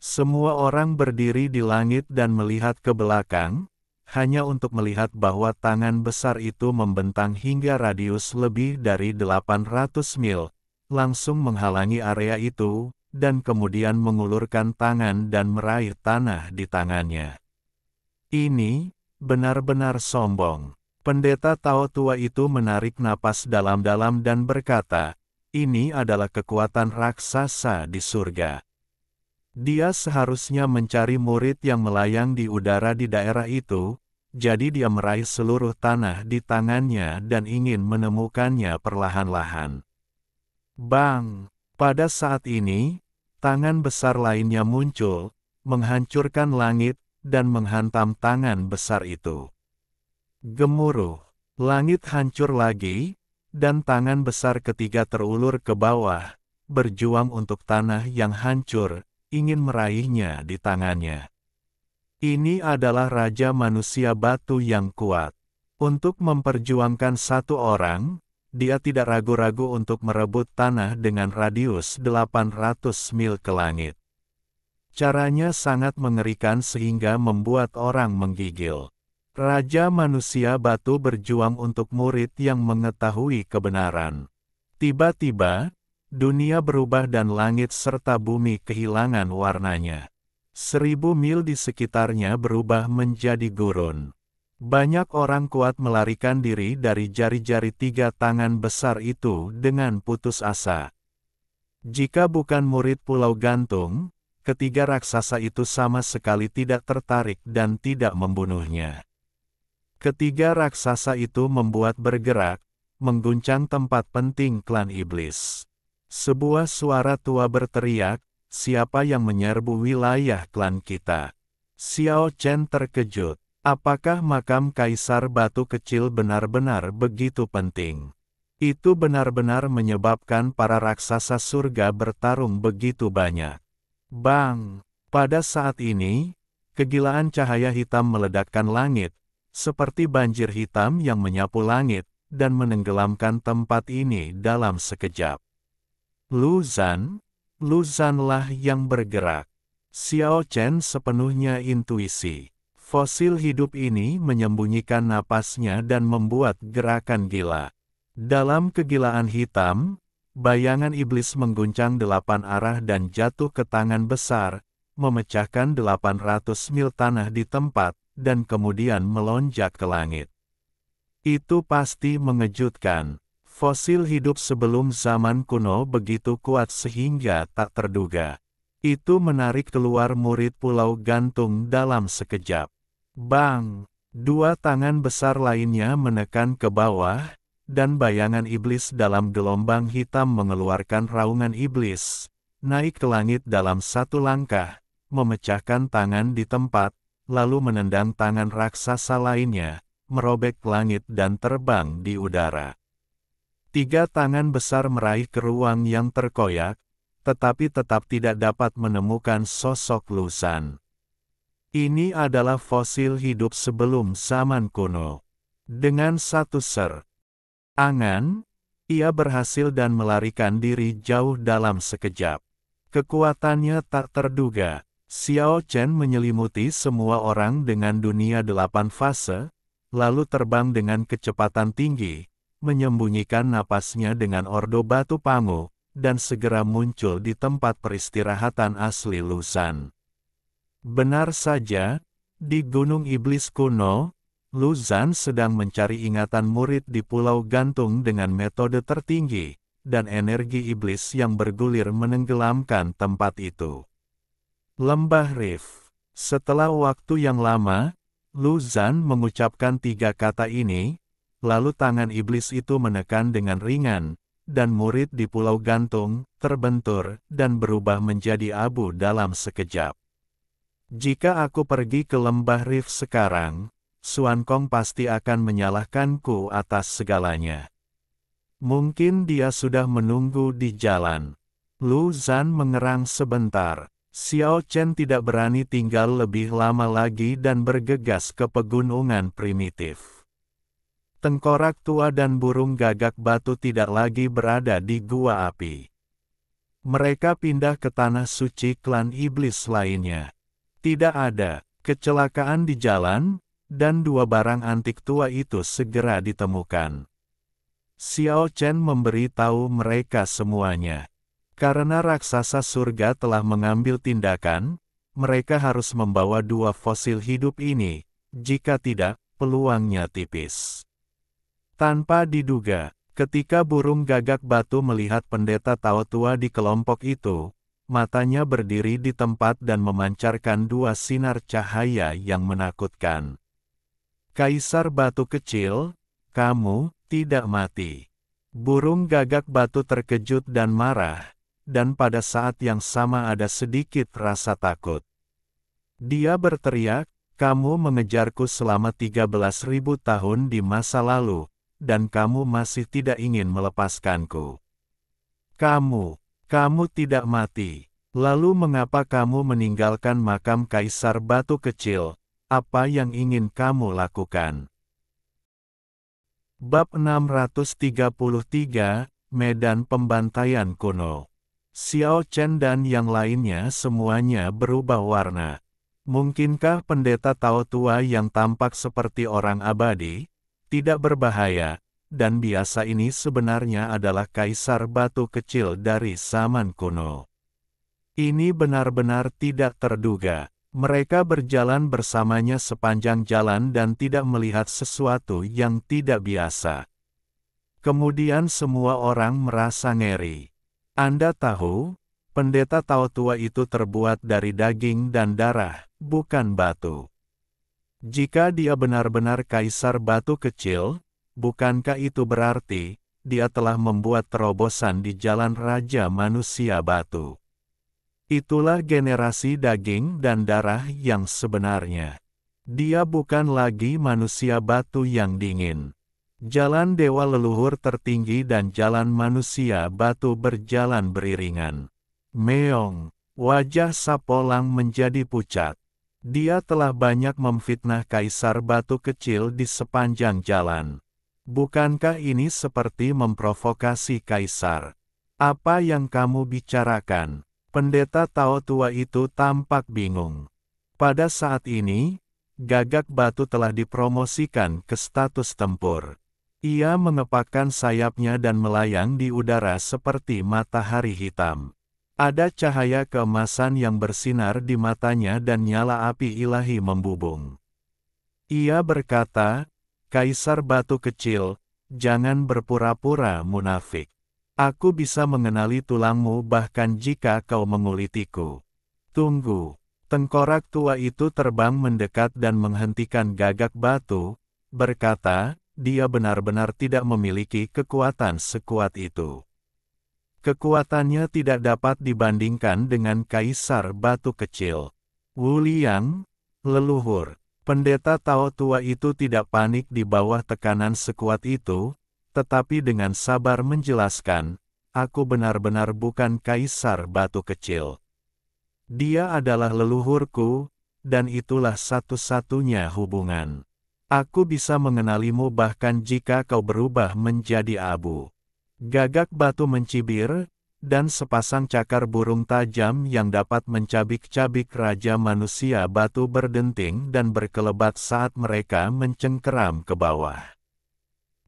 Semua orang berdiri di langit dan melihat ke belakang, hanya untuk melihat bahwa tangan besar itu membentang hingga radius lebih dari 800 mil, langsung menghalangi area itu, dan kemudian mengulurkan tangan dan meraih tanah di tangannya. Ini benar-benar sombong. Pendeta Tao tua itu menarik napas dalam-dalam dan berkata, "Ini adalah kekuatan raksasa di surga." Dia seharusnya mencari murid yang melayang di udara di daerah itu, jadi dia meraih seluruh tanah di tangannya dan ingin menemukannya perlahan-lahan. Bang! Pada saat ini, tangan besar lainnya muncul, menghancurkan langit, dan menghantam tangan besar itu. Gemuruh, langit hancur lagi, dan tangan besar ketiga terulur ke bawah, berjuang untuk tanah yang hancur, ingin meraihnya di tangannya. Ini adalah Raja Manusia Batu yang kuat. Untuk memperjuangkan satu orang, dia tidak ragu-ragu untuk merebut tanah dengan radius 800 mil ke langit. Caranya sangat mengerikan sehingga membuat orang menggigil. Raja Manusia Batu berjuang untuk murid yang mengetahui kebenaran. Tiba-tiba, dunia berubah dan langit serta bumi kehilangan warnanya. 1000 mil di sekitarnya berubah menjadi gurun. Banyak orang kuat melarikan diri dari jari-jari 3 tangan besar itu dengan putus asa. Jika bukan murid Pulau Gantung, ketiga raksasa itu sama sekali tidak tertarik dan tidak membunuhnya. Ketiga raksasa itu membuat bergerak, mengguncang tempat penting klan iblis. Sebuah suara tua berteriak, "Siapa yang menyerbu wilayah klan kita?" Xiao Chen terkejut. Apakah makam Kaisar Batu Kecil benar-benar begitu penting? Itu benar-benar menyebabkan para raksasa surga bertarung begitu banyak. Bang! Pada saat ini, kegilaan cahaya hitam meledakkan langit, seperti banjir hitam yang menyapu langit, dan menenggelamkan tempat ini dalam sekejap. Lu Zanlah yang bergerak. Xiao Chen sepenuhnya intuisi. Fosil hidup ini menyembunyikan napasnya dan membuat gerakan gila. Dalam kegilaan hitam, bayangan iblis mengguncang 8 arah dan jatuh ke tangan besar, memecahkan 800 mil tanah di tempat, dan kemudian melonjak ke langit. Itu pasti mengejutkan. Fosil hidup sebelum zaman kuno begitu kuat sehingga tak terduga. Itu menarik keluar murid Pulau Gantung dalam sekejap. Bang! 2 tangan besar lainnya menekan ke bawah, dan bayangan iblis dalam gelombang hitam mengeluarkan raungan iblis, naik ke langit dalam 1 langkah, memecahkan tangan di tempat, lalu menendang tangan raksasa lainnya, merobek langit dan terbang di udara. 3 tangan besar meraih ke ruang yang terkoyak, tetapi tetap tidak dapat menemukan sosok Lu Zan. Ini adalah fosil hidup sebelum zaman kuno. Dengan satu serangan, ia berhasil dan melarikan diri jauh dalam sekejap. Kekuatannya tak terduga. Xiao Chen menyelimuti semua orang dengan dunia 8 fase, lalu terbang dengan kecepatan tinggi, menyembunyikan napasnya dengan ordo batu pangu, dan segera muncul di tempat peristirahatan asli Lu Zan. Benar saja, di Gunung Iblis kuno, Lu Zan sedang mencari ingatan murid di Pulau Gantung dengan metode tertinggi, dan energi iblis yang bergulir menenggelamkan tempat itu. Lembah Rif. Setelah waktu yang lama, Lu Zan mengucapkan 3 kata ini, lalu tangan iblis itu menekan dengan ringan, dan murid di Pulau Gantung terbentur dan berubah menjadi abu dalam sekejap. Jika aku pergi ke Lembah Rif sekarang, Xuan Kong pasti akan menyalahkanku atas segalanya. Mungkin dia sudah menunggu di jalan. Lu Zan mengerang sebentar. Xiao Chen tidak berani tinggal lebih lama lagi dan bergegas ke pegunungan primitif. Tengkorak tua dan burung gagak batu tidak lagi berada di gua api. Mereka pindah ke tanah suci klan iblis lainnya. Tidak ada kecelakaan di jalan, dan 2 barang antik tua itu segera ditemukan. Xiao Chen memberitahu mereka semuanya. Karena raksasa surga telah mengambil tindakan, mereka harus membawa 2 fosil hidup ini, jika tidak, peluangnya tipis. Tanpa diduga, ketika burung gagak batu melihat pendeta Tao tua di kelompok itu, matanya berdiri di tempat dan memancarkan 2 sinar cahaya yang menakutkan. Kaisar Batu Kecil, kamu tidak mati. Burung gagak batu terkejut dan marah, dan pada saat yang sama ada sedikit rasa takut. Dia berteriak, kamu mengejarku selama 13.000 tahun di masa lalu, dan kamu masih tidak ingin melepaskanku. Kamu tidak mati. Lalu mengapa kamu meninggalkan makam Kaisar Batu Kecil? Apa yang ingin kamu lakukan? Bab 633, Medan Pembantaian Kuno. Xiao Chen dan yang lainnya semuanya berubah warna. Mungkinkah pendeta Tao tua yang tampak seperti orang abadi, tidak berbahaya, dan biasa ini sebenarnya adalah Kaisar Batu Kecil dari zaman kuno? Ini benar-benar tidak terduga. Mereka berjalan bersamanya sepanjang jalan dan tidak melihat sesuatu yang tidak biasa. Kemudian semua orang merasa ngeri. Anda tahu, pendeta Tao tua itu terbuat dari daging dan darah, bukan batu. Jika dia benar-benar Kaisar Batu Kecil, bukankah itu berarti dia telah membuat terobosan di jalan Raja Manusia Batu? Itulah generasi daging dan darah yang sebenarnya. Dia bukan lagi manusia batu yang dingin. Jalan dewa leluhur tertinggi dan jalan manusia batu berjalan beriringan. Meong, wajah Sapolang menjadi pucat. Dia telah banyak memfitnah Kaisar Batu Kecil di sepanjang jalan. Bukankah ini seperti memprovokasi Kaisar? Apa yang kamu bicarakan? Pendeta Tao tua itu tampak bingung. Pada saat ini, gagak batu telah dipromosikan ke status tempur. Ia mengepakkan sayapnya dan melayang di udara seperti matahari hitam. Ada cahaya keemasan yang bersinar di matanya dan nyala api ilahi membubung. Ia berkata, Kaisar Batu Kecil, jangan berpura-pura munafik. Aku bisa mengenali tulangmu bahkan jika kau mengulitiku. Tunggu. Tengkorak tua itu terbang mendekat dan menghentikan gagak batu, berkata, dia benar-benar tidak memiliki kekuatan sekuat itu. Kekuatannya tidak dapat dibandingkan dengan Kaisar Batu Kecil. Wu Liang, leluhur. Pendeta Tao tua itu tidak panik di bawah tekanan sekuat itu, tetapi dengan sabar menjelaskan, aku benar-benar bukan Kaisar Batu Kecil. Dia adalah leluhurku, dan itulah satu-satunya hubungan. Aku bisa mengenalimu bahkan jika kau berubah menjadi abu. Gagak batu mencibir, dan sepasang cakar burung tajam yang dapat mencabik-cabik Raja Manusia Batu berdenting dan berkelebat saat mereka mencengkeram ke bawah.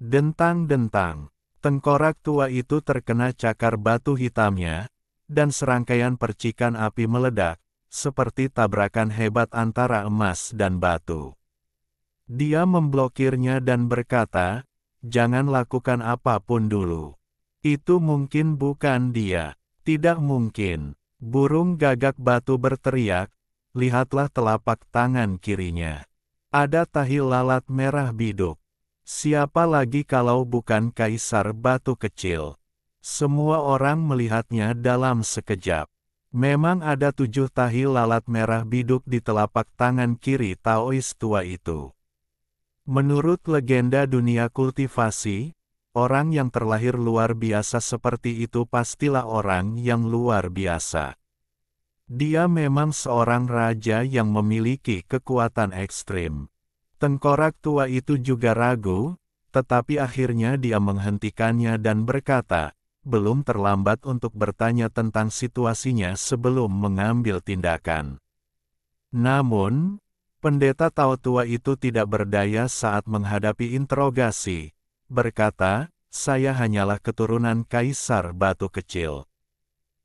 Dentang-dentang, tengkorak tua itu terkena cakar batu hitamnya, dan serangkaian percikan api meledak, seperti tabrakan hebat antara emas dan batu. Dia memblokirnya dan berkata, jangan lakukan apapun dulu. Itu mungkin bukan dia. Tidak mungkin. Burung gagak batu berteriak, lihatlah telapak tangan kirinya. Ada tahi lalat merah biduk. Siapa lagi kalau bukan Kaisar Batu Kecil? Semua orang melihatnya dalam sekejap. Memang ada 7 tahi lalat merah biduk di telapak tangan kiri Taois tua itu. Menurut legenda dunia kultivasi, orang yang terlahir luar biasa seperti itu pastilah orang yang luar biasa. Dia memang seorang raja yang memiliki kekuatan ekstrim. Tengkorak tua itu juga ragu, tetapi akhirnya dia menghentikannya dan berkata, belum terlambat untuk bertanya tentang situasinya sebelum mengambil tindakan. Namun, pendeta Tao tua itu tidak berdaya saat menghadapi interogasi, berkata, saya hanyalah keturunan Kaisar Batu Kecil.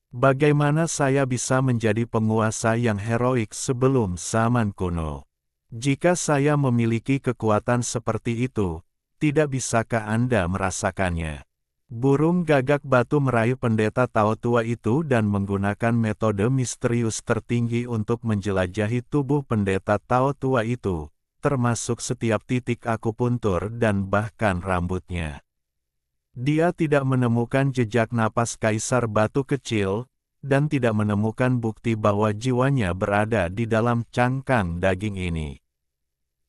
Bagaimana saya bisa menjadi penguasa yang heroik sebelum zaman kuno? Jika saya memiliki kekuatan seperti itu, tidak bisakah Anda merasakannya? Burung gagak batu meraih pendeta Tao tua itu dan menggunakan metode misterius tertinggi untuk menjelajahi tubuh pendeta Tao tua itu, termasuk setiap titik akupuntur dan bahkan rambutnya. Dia tidak menemukan jejak napas Kaisar Batu Kecil, dan tidak menemukan bukti bahwa jiwanya berada di dalam cangkang daging ini.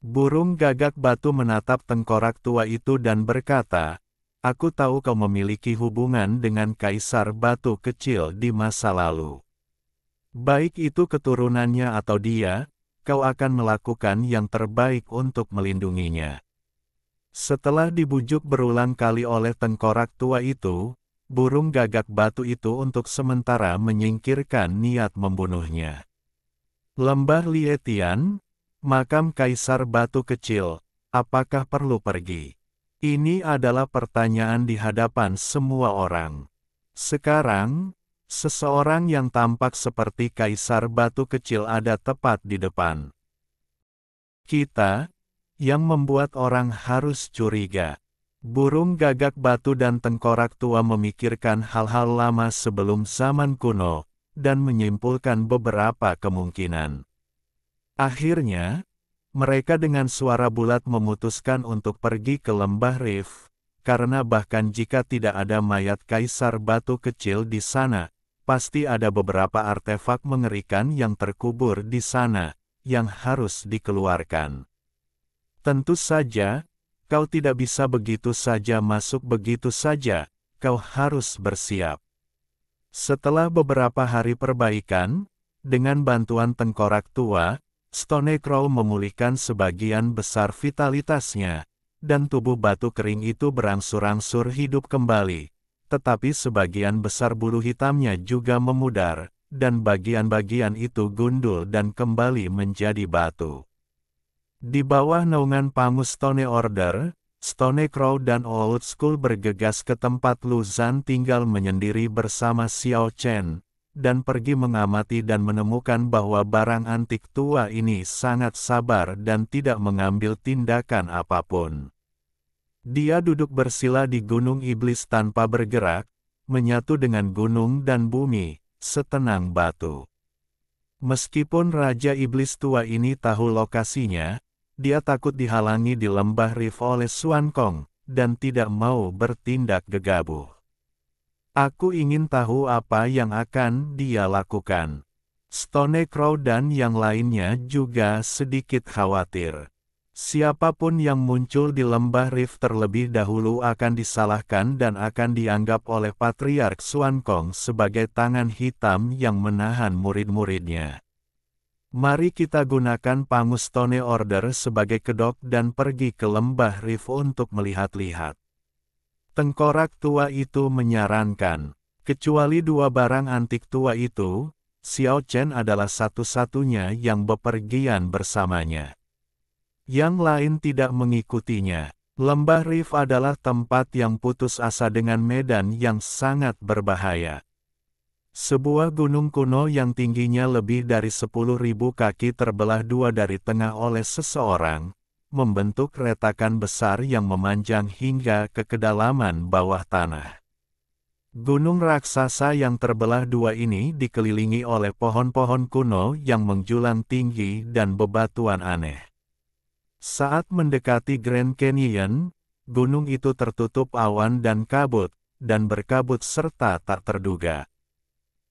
Burung gagak batu menatap tengkorak tua itu dan berkata, "Aku tahu kau memiliki hubungan dengan Kaisar Batu Kecil di masa lalu. Baik itu keturunannya atau dia, kau akan melakukan yang terbaik untuk melindunginya." Setelah dibujuk berulang kali oleh tengkorak tua itu, burung gagak batu itu untuk sementara menyingkirkan niat membunuhnya. Lembah Lietian, makam Kaisar Batu Kecil, apakah perlu pergi? Ini adalah pertanyaan di hadapan semua orang. Sekarang, seseorang yang tampak seperti Kaisar Batu Kecil ada tepat di depan kita, yang membuat orang harus curiga. Burung gagak batu dan tengkorak tua memikirkan hal-hal lama sebelum zaman kuno, dan menyimpulkan beberapa kemungkinan. Akhirnya, mereka dengan suara bulat memutuskan untuk pergi ke lembah Rif, karena bahkan jika tidak ada mayat Kaisar Batu Kecil di sana, pasti ada beberapa artefak mengerikan yang terkubur di sana, yang harus dikeluarkan. Tentu saja, kau tidak bisa begitu saja masuk begitu saja, kau harus bersiap. Setelah beberapa hari perbaikan, dengan bantuan tengkorak tua, Stonecrow memulihkan sebagian besar vitalitasnya, dan tubuh batu kering itu berangsur-angsur hidup kembali, tetapi sebagian besar bulu hitamnya juga memudar, dan bagian-bagian itu gundul dan kembali menjadi batu. Di bawah naungan Pangus Stone Order, Stonecrow dan Old School bergegas ke tempat Lu Zhan tinggal menyendiri bersama Xiao Chen, dan pergi mengamati dan menemukan bahwa barang antik tua ini sangat sabar dan tidak mengambil tindakan apapun. Dia duduk bersila di Gunung Iblis tanpa bergerak, menyatu dengan gunung dan bumi, setenang batu. Meskipun Raja Iblis tua ini tahu lokasinya, dia takut dihalangi di lembah Rif oleh Xuan Kong, dan tidak mau bertindak gegabah. Aku ingin tahu apa yang akan dia lakukan. Stonecrow dan yang lainnya juga sedikit khawatir. Siapapun yang muncul di lembah Rif terlebih dahulu akan disalahkan dan akan dianggap oleh Patriark Xuan Kong sebagai tangan hitam yang menahan murid-muridnya. Mari kita gunakan Pangus Stone Order sebagai kedok dan pergi ke lembah Rif untuk melihat-lihat. Tengkorak tua itu menyarankan, kecuali dua barang antik tua itu, Xiao Chen adalah satu-satunya yang bepergian bersamanya. Yang lain tidak mengikutinya. Lembah Rif adalah tempat yang putus asa dengan medan yang sangat berbahaya. Sebuah gunung kuno yang tingginya lebih dari 10.000 kaki terbelah dua dari tengah oleh seseorang, membentuk retakan besar yang memanjang hingga ke kedalaman bawah tanah. Gunung raksasa yang terbelah dua ini dikelilingi oleh pohon-pohon kuno yang menjulang tinggi dan bebatuan aneh. Saat mendekati Grand Canyon, gunung itu tertutup awan dan kabut, dan berkabut serta tak terduga.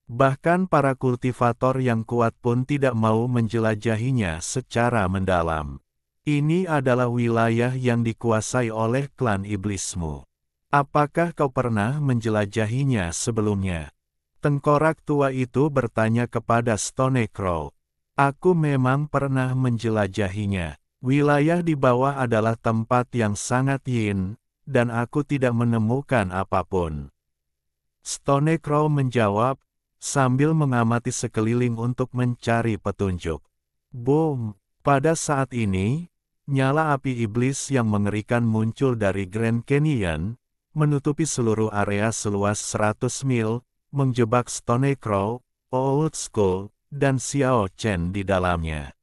Bahkan para kultivator yang kuat pun tidak mau menjelajahinya secara mendalam. Ini adalah wilayah yang dikuasai oleh klan iblismu. Apakah kau pernah menjelajahinya sebelumnya? Tengkorak tua itu bertanya kepada Stonecrow. Aku memang pernah menjelajahinya. Wilayah di bawah adalah tempat yang sangat yin, dan aku tidak menemukan apapun. Stonecrow menjawab, sambil mengamati sekeliling untuk mencari petunjuk. Boom! Pada saat ini, nyala api iblis yang mengerikan muncul dari Grand Canyon, menutupi seluruh area seluas 100 mil, menjebak Stonecrow, Old School, dan Xiao Chen di dalamnya.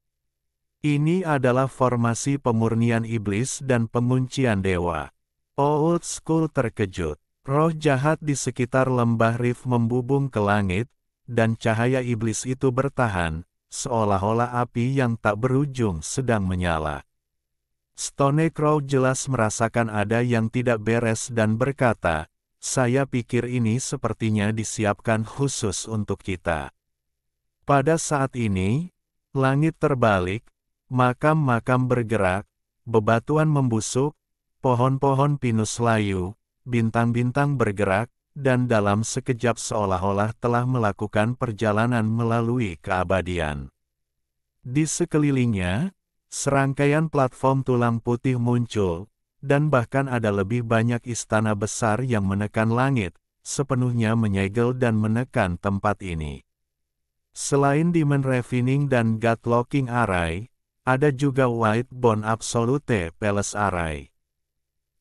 Ini adalah formasi pemurnian iblis dan penguncian dewa. Old School terkejut. Roh jahat di sekitar lembah Rif membubung ke langit, dan cahaya iblis itu bertahan, seolah-olah api yang tak berujung sedang menyala. Stone Crow jelas merasakan ada yang tidak beres dan berkata, "Saya pikir ini sepertinya disiapkan khusus untuk kita." Pada saat ini, langit terbalik, makam-makam bergerak, bebatuan membusuk, pohon-pohon pinus layu, bintang-bintang bergerak, dan dalam sekejap seolah-olah telah melakukan perjalanan melalui keabadian. Di sekelilingnya, serangkaian platform tulang putih muncul, dan bahkan ada lebih banyak istana besar yang menekan langit, sepenuhnya menyegel dan menekan tempat ini. Selain Demon Ravening dan God-Locking Array, ada juga White Bone Absolute Palace Array.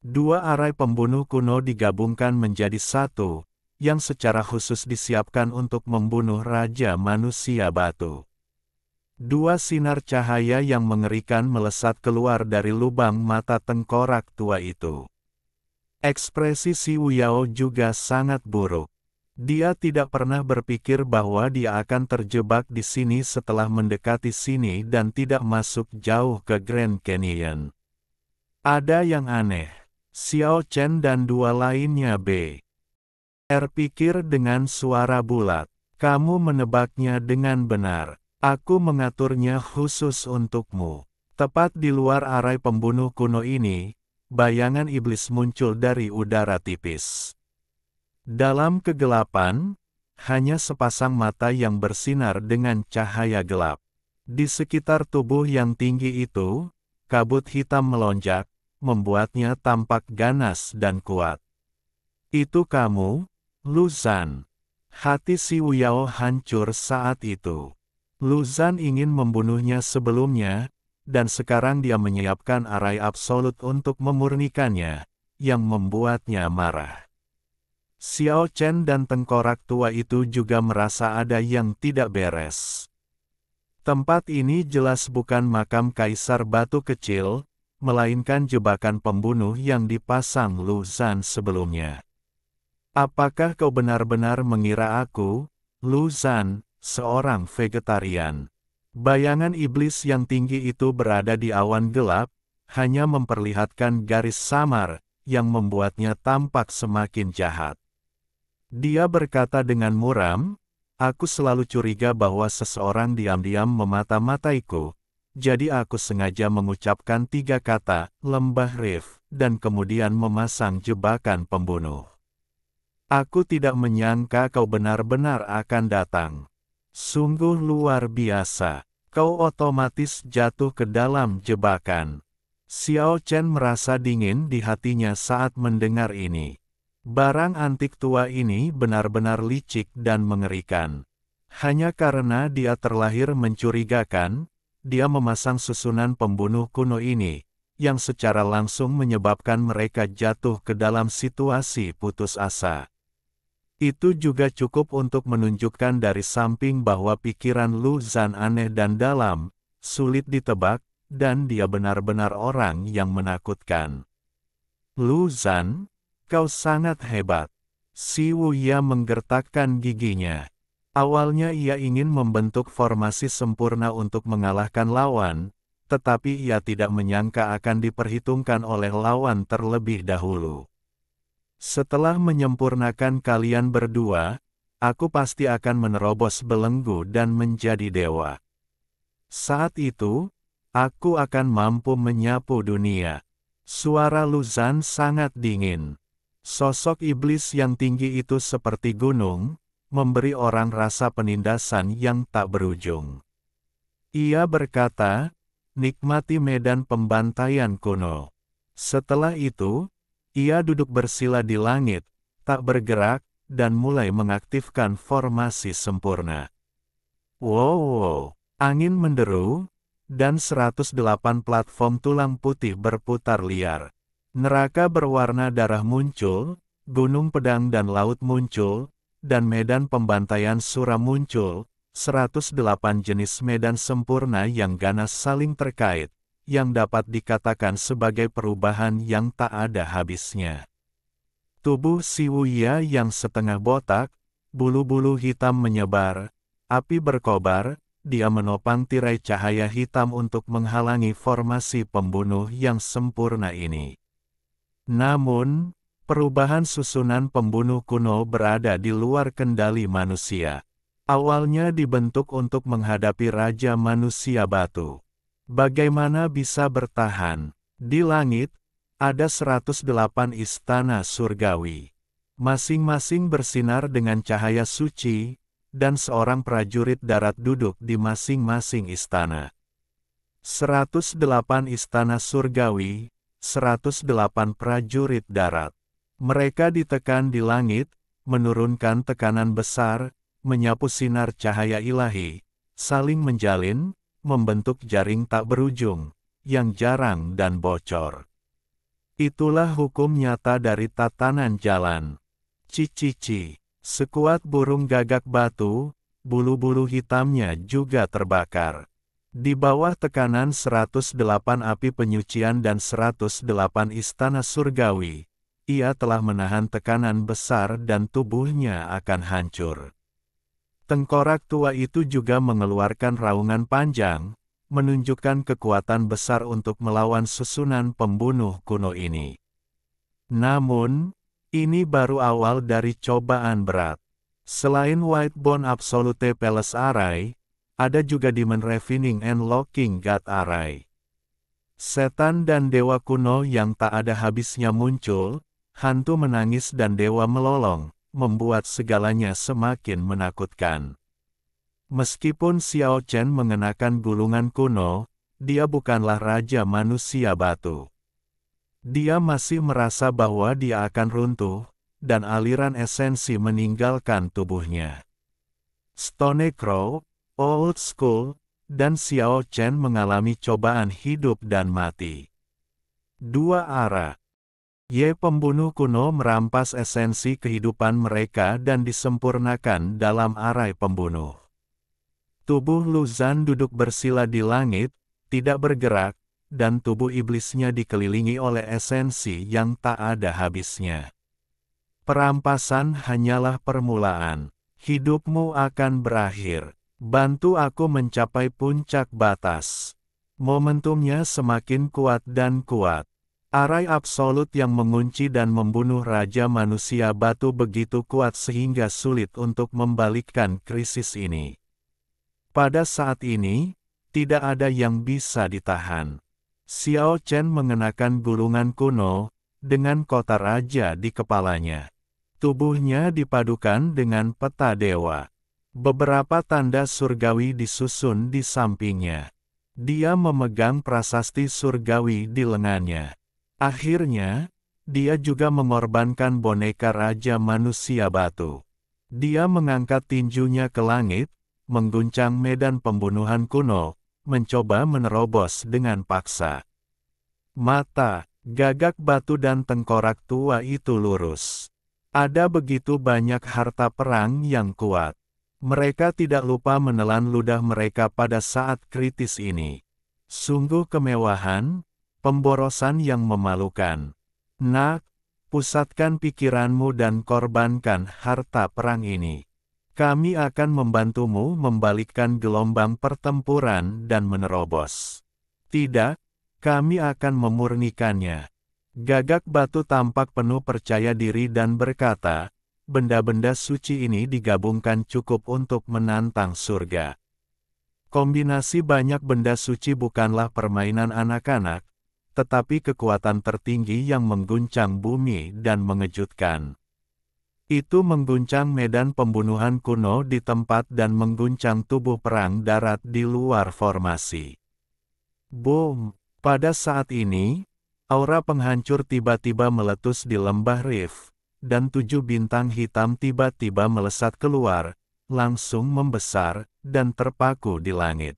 Dua arai pembunuh kuno digabungkan menjadi satu, yang secara khusus disiapkan untuk membunuh Raja Manusia Batu. Dua sinar cahaya yang mengerikan melesat keluar dari lubang mata tengkorak tua itu. Ekspresi Si Wuyao juga sangat buruk. Dia tidak pernah berpikir bahwa dia akan terjebak di sini setelah mendekati sini dan tidak masuk jauh ke Grand Canyon. Ada yang aneh. Xiao Chen dan dua lainnya berpikir dengan suara bulat. Kamu menebaknya dengan benar. Aku mengaturnya khusus untukmu. Tepat di luar arai pembunuh kuno ini, bayangan iblis muncul dari udara tipis. Dalam kegelapan, hanya sepasang mata yang bersinar dengan cahaya gelap. Di sekitar tubuh yang tinggi itu, kabut hitam melonjak, membuatnya tampak ganas dan kuat. Itu kamu, Lu Zhan. Hati Si Wuyao hancur saat itu. Lu Zhan ingin membunuhnya sebelumnya, dan sekarang dia menyiapkan arai absolut untuk memurnikannya, yang membuatnya marah. Xiao Chen dan tengkorak tua itu juga merasa ada yang tidak beres. Tempat ini jelas bukan makam Kaisar Batu Kecil, melainkan jebakan pembunuh yang dipasang Lu Zhan sebelumnya. Apakah kau benar-benar mengira aku, Lu Zhan, seorang vegetarian? Bayangan iblis yang tinggi itu berada di awan gelap, hanya memperlihatkan garis samar, yang membuatnya tampak semakin jahat. Dia berkata dengan muram, "Aku selalu curiga bahwa seseorang diam-diam memata-mataiku. Jadi aku sengaja mengucapkan 3 kata, Lembah Rift, dan kemudian memasang jebakan pembunuh. Aku tidak menyangka kau benar-benar akan datang. Sungguh luar biasa, kau otomatis jatuh ke dalam jebakan." Xiao Chen merasa dingin di hatinya saat mendengar ini. Barang antik tua ini benar-benar licik dan mengerikan. Hanya karena dia terlahir mencurigakan, dia memasang susunan pembunuh kuno ini, yang secara langsung menyebabkan mereka jatuh ke dalam situasi putus asa. Itu juga cukup untuk menunjukkan dari samping bahwa pikiran Lu Zhan aneh dan dalam, sulit ditebak, dan dia benar-benar orang yang menakutkan. Lu Zhan, kau sangat hebat. Si Wuya menggertakkan giginya. Awalnya ia ingin membentuk formasi sempurna untuk mengalahkan lawan, tetapi ia tidak menyangka akan diperhitungkan oleh lawan terlebih dahulu. Setelah menyempurnakan kalian berdua, aku pasti akan menerobos belenggu dan menjadi dewa. Saat itu, aku akan mampu menyapu dunia. Suara Lu Zhan sangat dingin. Sosok iblis yang tinggi itu seperti gunung, memberi orang rasa penindasan yang tak berujung. Ia berkata, "Nikmati medan pembantaian kuno." Setelah itu, ia duduk bersila di langit, tak bergerak, dan mulai mengaktifkan formasi sempurna. Wow, angin menderu, dan 108 platform tulang putih berputar liar. Neraka berwarna darah muncul, gunung pedang dan laut muncul, dan medan pembantaian Sura muncul, 108 jenis medan sempurna yang ganas saling terkait, yang dapat dikatakan sebagai perubahan yang tak ada habisnya. Tubuh Si Wuya yang setengah botak, bulu-bulu hitam menyebar, api berkobar, dia menopang tirai cahaya hitam untuk menghalangi formasi pembunuh yang sempurna ini. Namun, perubahan susunan pembunuh kuno berada di luar kendali manusia. Awalnya dibentuk untuk menghadapi Raja Manusia Batu. Bagaimana bisa bertahan? Di langit, ada 108 istana surgawi. Masing-masing bersinar dengan cahaya suci, dan seorang prajurit darat duduk di masing-masing istana. 108 istana surgawi, 108 prajurit darat. Mereka ditekan di langit, menurunkan tekanan besar, menyapu sinar cahaya ilahi, saling menjalin, membentuk jaring tak berujung, yang jarang dan bocor. Itulah hukum nyata dari tatanan jalan. Cici, sekuat burung gagak batu, bulu-bulu hitamnya juga terbakar. Di bawah tekanan 108 api penyucian dan 108 istana surgawi, ia telah menahan tekanan besar dan tubuhnya akan hancur. Tengkorak tua itu juga mengeluarkan raungan panjang, menunjukkan kekuatan besar untuk melawan susunan pembunuh kuno ini. Namun, ini baru awal dari cobaan berat. Selain Whitebone Absolute Palace Array, ada juga Demon Refining and Locking God Array. Setan dan dewa kuno yang tak ada habisnya muncul, hantu menangis dan dewa melolong, membuat segalanya semakin menakutkan. Meskipun Xiao Chen mengenakan gulungan kuno, dia bukanlah Raja Manusia Batu. Dia masih merasa bahwa dia akan runtuh, dan aliran esensi meninggalkan tubuhnya. Stone Crow, Old School, dan Xiao Chen mengalami cobaan hidup dan mati. Dua arah. Ye pembunuh kuno merampas esensi kehidupan mereka dan disempurnakan dalam arai pembunuh. Tubuh Luzan duduk bersila di langit, tidak bergerak, dan tubuh iblisnya dikelilingi oleh esensi yang tak ada habisnya. Perampasan hanyalah permulaan. Hidupmu akan berakhir. Bantu aku mencapai puncak batas. Momentumnya semakin kuat dan kuat. Arai absolut yang mengunci dan membunuh Raja Manusia Batu begitu kuat sehingga sulit untuk membalikkan krisis ini. Pada saat ini, tidak ada yang bisa ditahan. Xiao Chen mengenakan gulungan kuno, dengan kota raja di kepalanya. Tubuhnya dipadukan dengan peta dewa. Beberapa tanda surgawi disusun di sampingnya. Dia memegang prasasti surgawi di lengannya. Akhirnya, dia juga mengorbankan boneka Raja Manusia Batu. Dia mengangkat tinjunya ke langit, mengguncang medan pembunuhan kuno, mencoba menerobos dengan paksa. Mata, gagak batu dan tengkorak tua itu lurus. Ada begitu banyak harta perang yang kuat. Mereka tidak lupa menelan ludah mereka pada saat kritis ini. Sungguh kemewahan, pemborosan yang memalukan. Nak, pusatkan pikiranmu dan korbankan harta perang ini. Kami akan membantumu membalikkan gelombang pertempuran dan menerobos. Tidak, kami akan memurnikannya. Gagak batu tampak penuh percaya diri dan berkata, benda-benda suci ini digabungkan cukup untuk menantang surga. Kombinasi banyak benda suci bukanlah permainan anak-anak, tetapi kekuatan tertinggi yang mengguncang bumi dan mengejutkan. Itu mengguncang medan pembunuhan kuno di tempat dan mengguncang tubuh perang darat di luar formasi. Boom! Pada saat ini, aura penghancur tiba-tiba meletus di lembah Rift, dan 7 bintang hitam tiba-tiba melesat keluar, langsung membesar, dan terpaku di langit.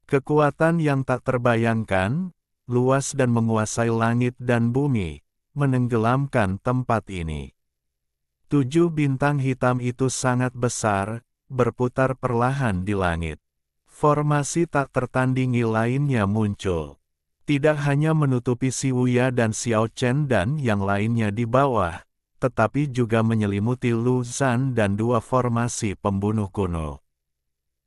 Kekuatan yang tak terbayangkan, luas dan menguasai langit dan bumi, menenggelamkan tempat ini. 7 bintang hitam itu sangat besar, berputar perlahan di langit. Formasi tak tertandingi lainnya muncul. Tidak hanya menutupi Si Wuya dan Xiao Chen dan yang lainnya di bawah, tetapi juga menyelimuti Lu Zhan dan 2 formasi pembunuh kuno.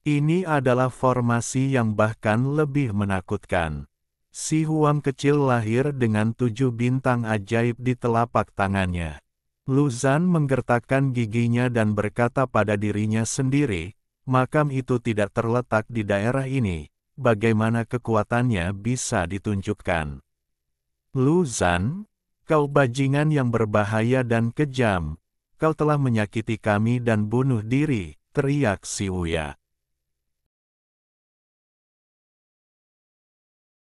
Ini adalah formasi yang bahkan lebih menakutkan. Si Huang kecil lahir dengan 7 bintang ajaib di telapak tangannya. Lu Zhan menggertakkan giginya dan berkata pada dirinya sendiri, makam itu tidak terletak di daerah ini, bagaimana kekuatannya bisa ditunjukkan. Lu Zhan, kau bajingan yang berbahaya dan kejam, kau telah menyakiti kami dan bunuh diri, teriak si Uya.